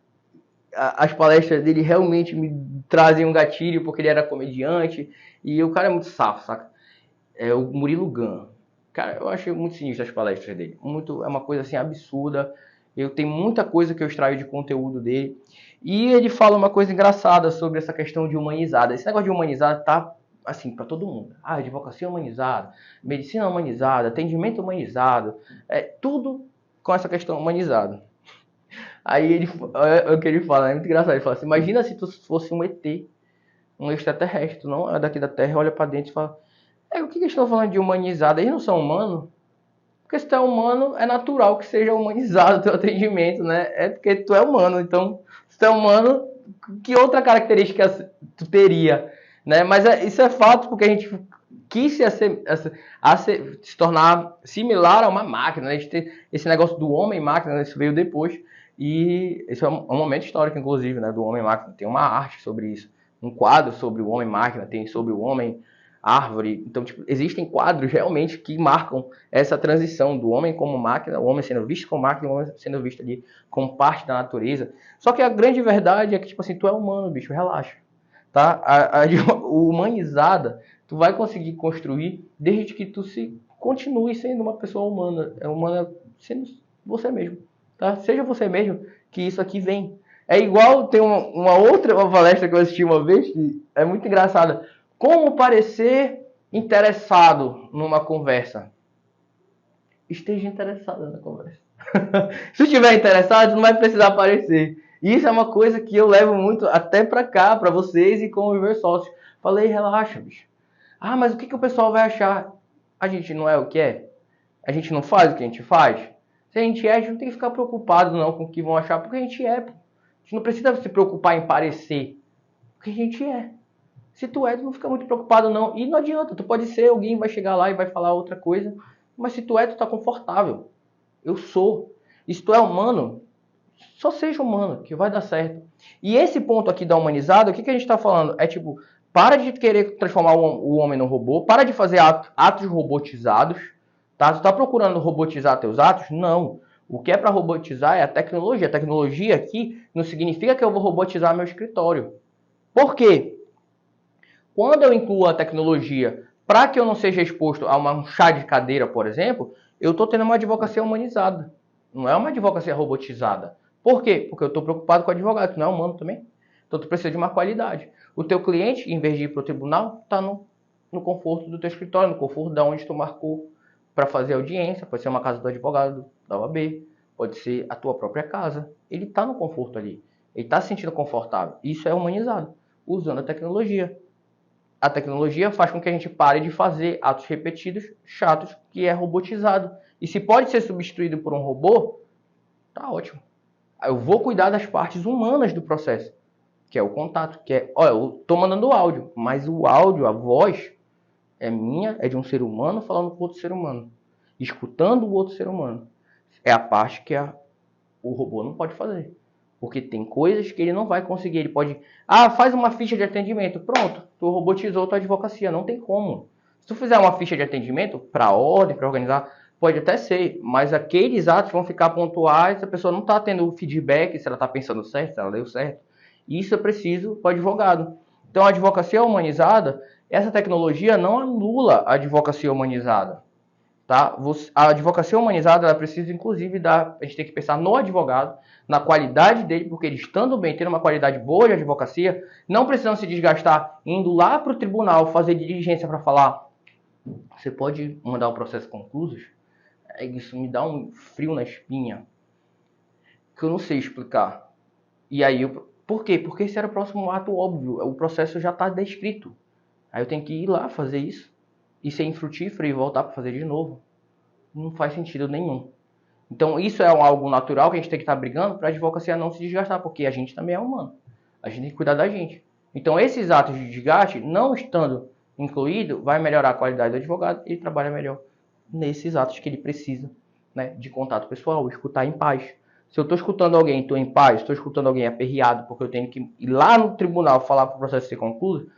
as palestras dele realmente me trazem um gatilho, porque ele era comediante, e o cara é muito safo, saca? É o Murilo Gun. Cara, eu achei muito sinistro as palestras dele. É uma coisa assim absurda. Eu tenho muita coisa que eu extraio de conteúdo dele. E ele fala uma coisa engraçada sobre essa questão de humanizada. Esse negócio de humanizada tá assim para todo mundo. Ah, advocacia humanizada, medicina humanizada, atendimento humanizado, tudo com essa questão humanizada. Aí o que ele fala, é muito engraçado. Ele fala assim: imagina se tu fosse um ET, um extraterrestre, tu não é daqui da Terra, olha para dentro e fala: o que eles estão falando de humanizado? Eles não são humanos? Porque se tu é humano, é natural que seja humanizado o teu atendimento, né? É porque tu é humano. Então, se tu é humano, que outra característica tu teria, né? Mas isso é fato, porque a gente quis se tornar similar a uma máquina, né? A gente tem esse negócio do homem-máquina, né? Isso veio depois. E esse é um momento histórico, inclusive, né? Do homem-máquina. Tem uma arte sobre isso. Um quadro sobre o homem-máquina, tem sobre o homem-árvore. Então, tipo, existem quadros realmente que marcam essa transição do homem como máquina, o homem sendo visto como máquina, o homem sendo visto ali como parte da natureza. Só que a grande verdade é que, tipo assim, tu é humano, bicho, relaxa. Tá? O humanizada, tu vai conseguir construir desde que tu continue sendo uma pessoa humana. É humana sendo você mesmo. Tá? Seja você mesmo, que isso aqui vem. É igual, tem uma outra palestra que eu assisti uma vez, que é muito engraçada. Como parecer interessado numa conversa? Esteja interessado na conversa. Se estiver interessado, não vai precisar aparecer. E isso é uma coisa que eu levo muito até pra cá, pra vocês e com o Viver Sócio. Falei, relaxa, bicho. Ah, mas o que o pessoal vai achar? A gente não é o que é? A gente não faz o que a gente faz? Se a gente não tem que ficar preocupado não com o que vão achar, porque a gente é. Pô. A gente não precisa se preocupar em parecer, porque a gente é. Se tu é, tu não fica muito preocupado não. E não adianta, tu pode ser, alguém vai chegar lá e vai falar outra coisa, mas se tu é, tu tá confortável. Eu sou. E se tu é humano, só seja humano, que vai dar certo. E esse ponto aqui da humanizada, o que a gente tá falando? É tipo, para de querer transformar o homem no robô, para de fazer atos robotizados, tá? Tu tá procurando robotizar teus atos? Não. O que é para robotizar é a tecnologia. A tecnologia aqui não significa que eu vou robotizar meu escritório. Por quê? Quando eu incluo a tecnologia para que eu não seja exposto a um chá de cadeira, por exemplo, eu estou tendo uma advocacia humanizada. Não é uma advocacia robotizada. Por quê? Porque eu estou preocupado com o advogado, que não é humano também. Então tu precisa de uma qualidade. O teu cliente, em vez de ir para o tribunal, está no conforto do teu escritório, no conforto da onde tu marcou para fazer audiência. Pode ser uma casa do advogado, da OAB, pode ser a tua própria casa. Ele está no conforto ali. Ele está se sentindo confortável. Isso é humanizado, usando a tecnologia. A tecnologia faz com que a gente pare de fazer atos repetidos, chatos, que é robotizado. E se pode ser substituído por um robô, tá ótimo. Eu vou cuidar das partes humanas do processo, que é o contato, que é, olha, eu tô mandando áudio, mas o áudio, a voz, é minha, é de um ser humano falando com outro ser humano, escutando o outro ser humano. É a parte que o robô não pode fazer. Porque tem coisas que ele não vai conseguir. Ele pode... faz uma ficha de atendimento. Pronto, tu robotizou tua advocacia. Não tem como. Se tu fizer uma ficha de atendimento, para ordem, para organizar, pode até ser. Mas aqueles atos vão ficar pontuais. A pessoa não está tendo feedback se ela está pensando certo, se ela deu certo. Isso é preciso para o advogado. Então, a advocacia humanizada, essa tecnologia não anula a advocacia humanizada. tá? A advocacia humanizada, ela precisa, inclusive, a gente tem que pensar no advogado, na qualidade dele, porque ele estando bem, tendo uma qualidade boa de advocacia, não precisam se desgastar indo lá para o tribunal fazer diligência para falar, você pode mandar o processo concluso? Isso me dá um frio na espinha, que eu não sei explicar. E aí, por quê? Porque esse era o próximo ato óbvio, o processo já está descrito. Aí eu tenho que ir lá fazer isso, e ser infrutífero e voltar para fazer de novo. Não faz sentido nenhum. Então isso é algo natural que a gente tem que estar brigando para a advocacia não se desgastar, porque a gente também é humano. A gente tem que cuidar da gente. Então esses atos de desgaste, não estando incluído, vai melhorar a qualidade do advogado e ele trabalha melhor nesses atos que ele precisa, né, de contato pessoal, escutar em paz. Se eu estou escutando alguém, estou em paz, estou escutando alguém aperreado, porque eu tenho que ir lá no tribunal falar para o processo ser concluído,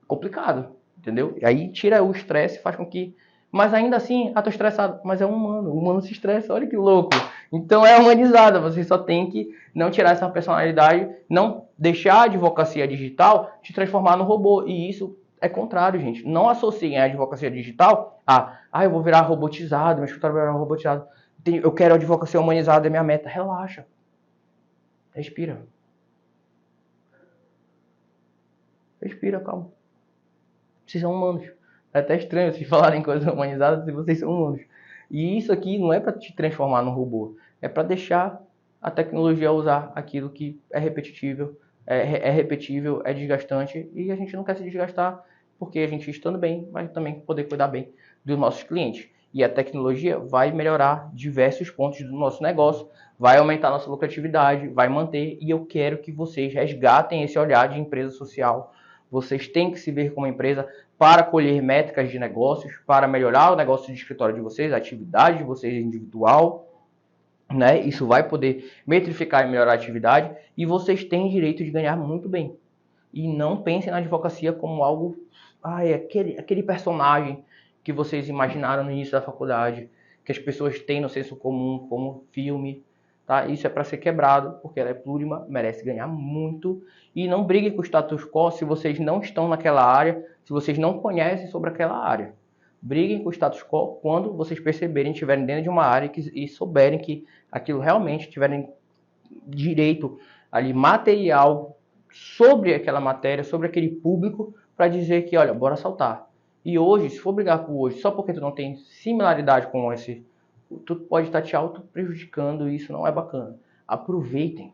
complicado, entendeu? E aí tira o estresse, faz com que... Mas ainda assim, tô estressado. Mas é humano, o humano se estressa, olha que louco. Então é humanizada, você só tem que não tirar essa personalidade, não deixar a advocacia digital te transformar no robô. E isso é contrário, gente. Não associem a advocacia digital a eu vou virar robotizado, meu escritório vai virar robotizado. Eu quero a advocacia humanizada, é minha meta. Relaxa. Respira. Respira, calma. Vocês são humanos. É até estranho vocês falarem coisas humanizadas se vocês são humanos. E isso aqui não é para te transformar num robô. É para deixar a tecnologia usar aquilo que é repetível, é desgastante. E a gente não quer se desgastar porque a gente estando bem, vai também poder cuidar bem dos nossos clientes. E a tecnologia vai melhorar diversos pontos do nosso negócio, vai aumentar nossa lucratividade, vai manter. E eu quero que vocês resgatem esse olhar de empresa social. Vocês têm que se ver como empresa para colher métricas de negócios, para melhorar o negócio de escritório de vocês, a atividade de vocês individual, né? Isso vai poder metrificar e melhorar a atividade e vocês têm direito de ganhar muito bem. E não pensem na advocacia como algo, aquele personagem que vocês imaginaram no início da faculdade, que as pessoas têm no senso comum como filme. Tá? Isso é para ser quebrado, porque ela é plurima, merece ganhar muito. E não briguem com o status quo se vocês não estão naquela área, se vocês não conhecem sobre aquela área. Briguem com o status quo quando vocês perceberem, estiverem dentro de uma área e souberem que aquilo realmente tiverem direito ali material sobre aquela matéria, sobre aquele público, para dizer que, olha, bora saltar. E hoje, se for brigar por hoje, só porque tu não tem similaridade com esse, tu pode estar te auto prejudicando e isso não é bacana. Aproveitem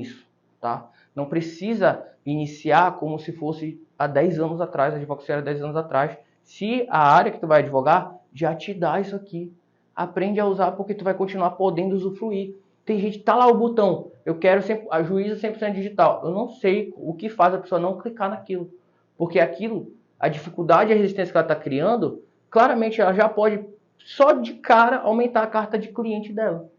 isso, tá? Não precisa iniciar como se fosse há 10 anos atrás, a advocacia era 10 anos atrás. Se a área que tu vai advogar já te dá isso aqui, aprende a usar porque tu vai continuar podendo usufruir. Tem gente, tá lá o botão, eu quero a juíza 100% digital. Eu não sei o que faz a pessoa não clicar naquilo, porque aquilo, a dificuldade e a resistência que ela está criando, claramente ela já pode, só de cara, aumentar a carta de cliente dela.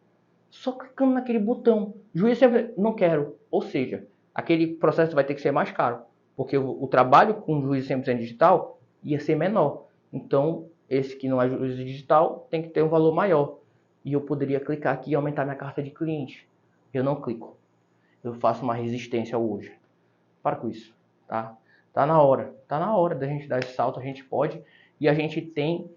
Só clicando naquele botão. Juiz sempre, não quero. Ou seja, aquele processo vai ter que ser mais caro, porque o trabalho com juiz 100% digital ia ser menor. Então, esse que não é juiz digital tem que ter um valor maior. E eu poderia clicar aqui e aumentar minha carta de cliente. Eu não clico. Eu faço uma resistência hoje. Para com isso, tá? Tá na hora da gente dar esse salto, a gente pode. E a gente tem,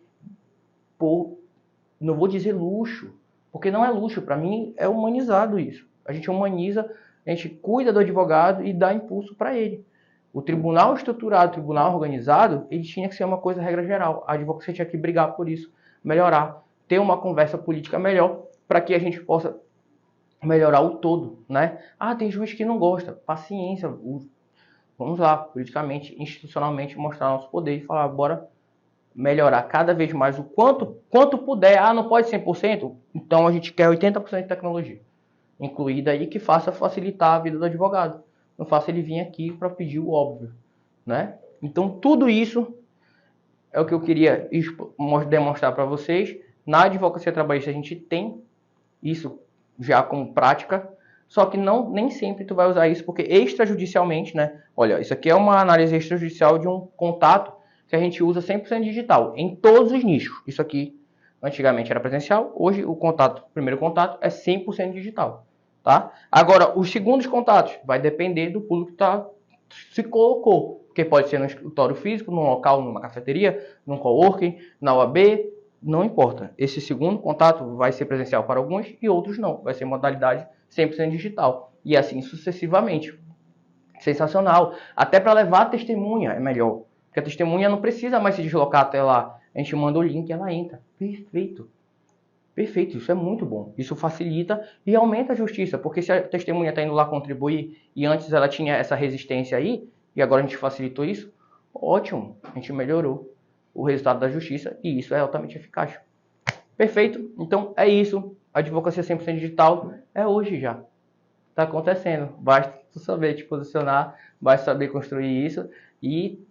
não vou dizer luxo, porque não é luxo, para mim é humanizado isso. A gente humaniza, a gente cuida do advogado e dá impulso para ele. O tribunal estruturado, o tribunal organizado, ele tinha que ser uma coisa regra geral. A advocacia tinha que brigar por isso, melhorar, ter uma conversa política melhor para que a gente possa melhorar o todo, né? Tem juiz que não gosta, paciência, vamos lá, politicamente, institucionalmente mostrar nosso poder e falar, bora melhorar cada vez mais o quanto puder. Não pode 100%? Então a gente quer 80% de tecnologia incluída aí que faça facilitar a vida do advogado. Não faça ele vir aqui para pedir o óbvio, né? Então tudo isso é o que eu queria demonstrar para vocês. Na advocacia trabalhista a gente tem isso já como prática, só que nem sempre tu vai usar isso, porque extrajudicialmente, né? Olha, isso aqui é uma análise extrajudicial de um contato que a gente usa 100% digital, em todos os nichos. Isso aqui, antigamente era presencial, hoje o primeiro contato é 100% digital, tá? Agora, os segundos contatos vai depender do público que se colocou. Porque pode ser no escritório físico, num local, numa cafeteria, num coworking, na UAB, não importa. Esse segundo contato vai ser presencial para alguns e outros não. Vai ser modalidade 100% digital. E assim sucessivamente. Sensacional. Até para levar a testemunha é melhor. Porque a testemunha não precisa mais se deslocar até lá. A gente manda o link e ela entra. Perfeito. Perfeito, isso é muito bom. Isso facilita e aumenta a justiça, porque se a testemunha está indo lá contribuir e antes ela tinha essa resistência aí, e agora a gente facilitou isso, ótimo, a gente melhorou o resultado da justiça e isso é altamente eficaz. Perfeito, então é isso. A advocacia 100% digital é hoje já. Está acontecendo. Basta tu saber te posicionar, basta saber construir isso e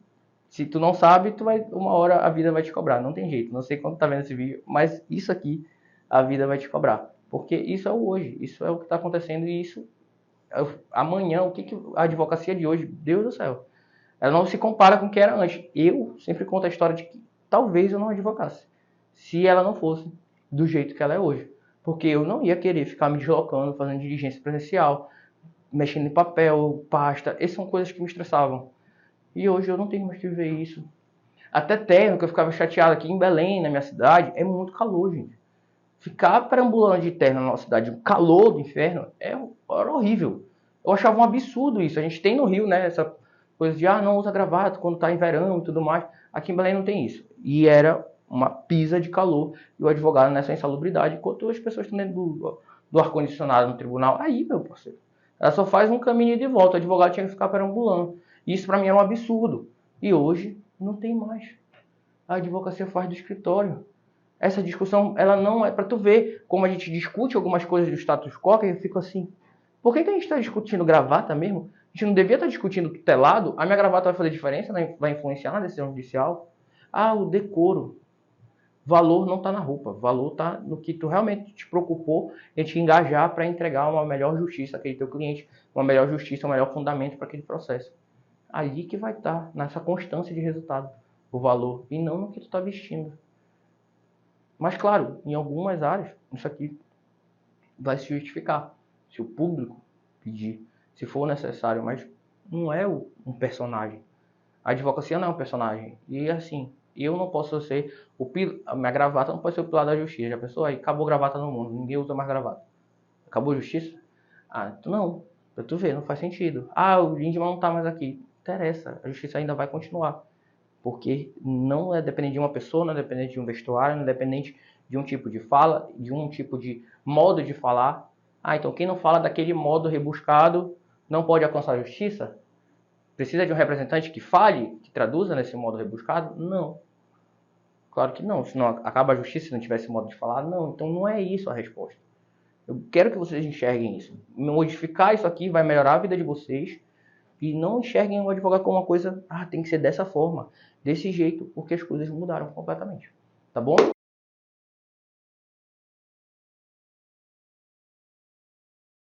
se tu não sabe, uma hora a vida vai te cobrar. Não tem jeito. Não sei quando tá vendo esse vídeo, mas isso aqui a vida vai te cobrar. Porque isso é o hoje, isso é o que está acontecendo e isso amanhã, o que a advocacia de hoje, Deus do céu, ela não se compara com o que era antes. Eu sempre conto a história de que talvez eu não advocasse se ela não fosse do jeito que ela é hoje. Porque eu não ia querer ficar me deslocando, fazendo diligência presencial, mexendo em papel, pasta. Essas são coisas que me estressavam. E hoje eu não tenho mais que viver isso. Até terno, que eu ficava chateado aqui em Belém, na minha cidade, é muito calor, gente. Ficar perambulando de terno na nossa cidade, o calor do inferno, era horrível. Eu achava um absurdo isso. A gente tem no Rio, né, essa coisa de, não usa gravata quando tá em verão e tudo mais. Aqui em Belém não tem isso. E era uma pisa de calor. E o advogado nessa insalubridade, enquanto as pessoas estão dentro do ar-condicionado no tribunal. Aí, meu parceiro, ela só faz um caminho de volta. O advogado tinha que ficar perambulando. Isso para mim era um absurdo. E hoje não tem mais. A advocacia faz do escritório. Essa discussão, ela não é para tu ver como a gente discute algumas coisas do status quo, que eu fico assim, por que a gente está discutindo gravata mesmo? A gente não devia estar discutindo tutelado? A minha gravata vai fazer diferença? Vai influenciar na decisão judicial? O decoro. Valor não está na roupa, valor está no que tu realmente te preocupou em te engajar para entregar uma melhor justiça àquele teu cliente, uma melhor justiça, um melhor fundamento para aquele processo. Aí que vai estar, nessa constância de resultado, o valor, e não no que tu está vestindo. Mas, claro, em algumas áreas, isso aqui vai se justificar. Se o público pedir, se for necessário, mas não é um personagem. A advocacia não é um personagem. E, assim, eu não posso ser a minha gravata não pode ser o pilar da justiça. Já pensou? Aí acabou gravata no mundo, ninguém usa mais gravata. Acabou a justiça? Então não. Pra tu ver, não faz sentido. O Lindman não tá mais aqui. Não interessa, a justiça ainda vai continuar. Porque não é dependente de uma pessoa, não é dependente de um vestuário, não é dependente de um tipo de fala, de um tipo de modo de falar. Então quem não fala daquele modo rebuscado não pode alcançar a justiça? Precisa de um representante que fale, que traduza nesse modo rebuscado? Não. Claro que não. Senão acaba a justiça se não tiver esse modo de falar? Não. Então não é isso a resposta. Eu quero que vocês enxerguem isso. Modificar isso aqui vai melhorar a vida de vocês. E não enxerguem o advogado como uma coisa, tem que ser dessa forma, desse jeito, porque as coisas mudaram completamente. Tá bom?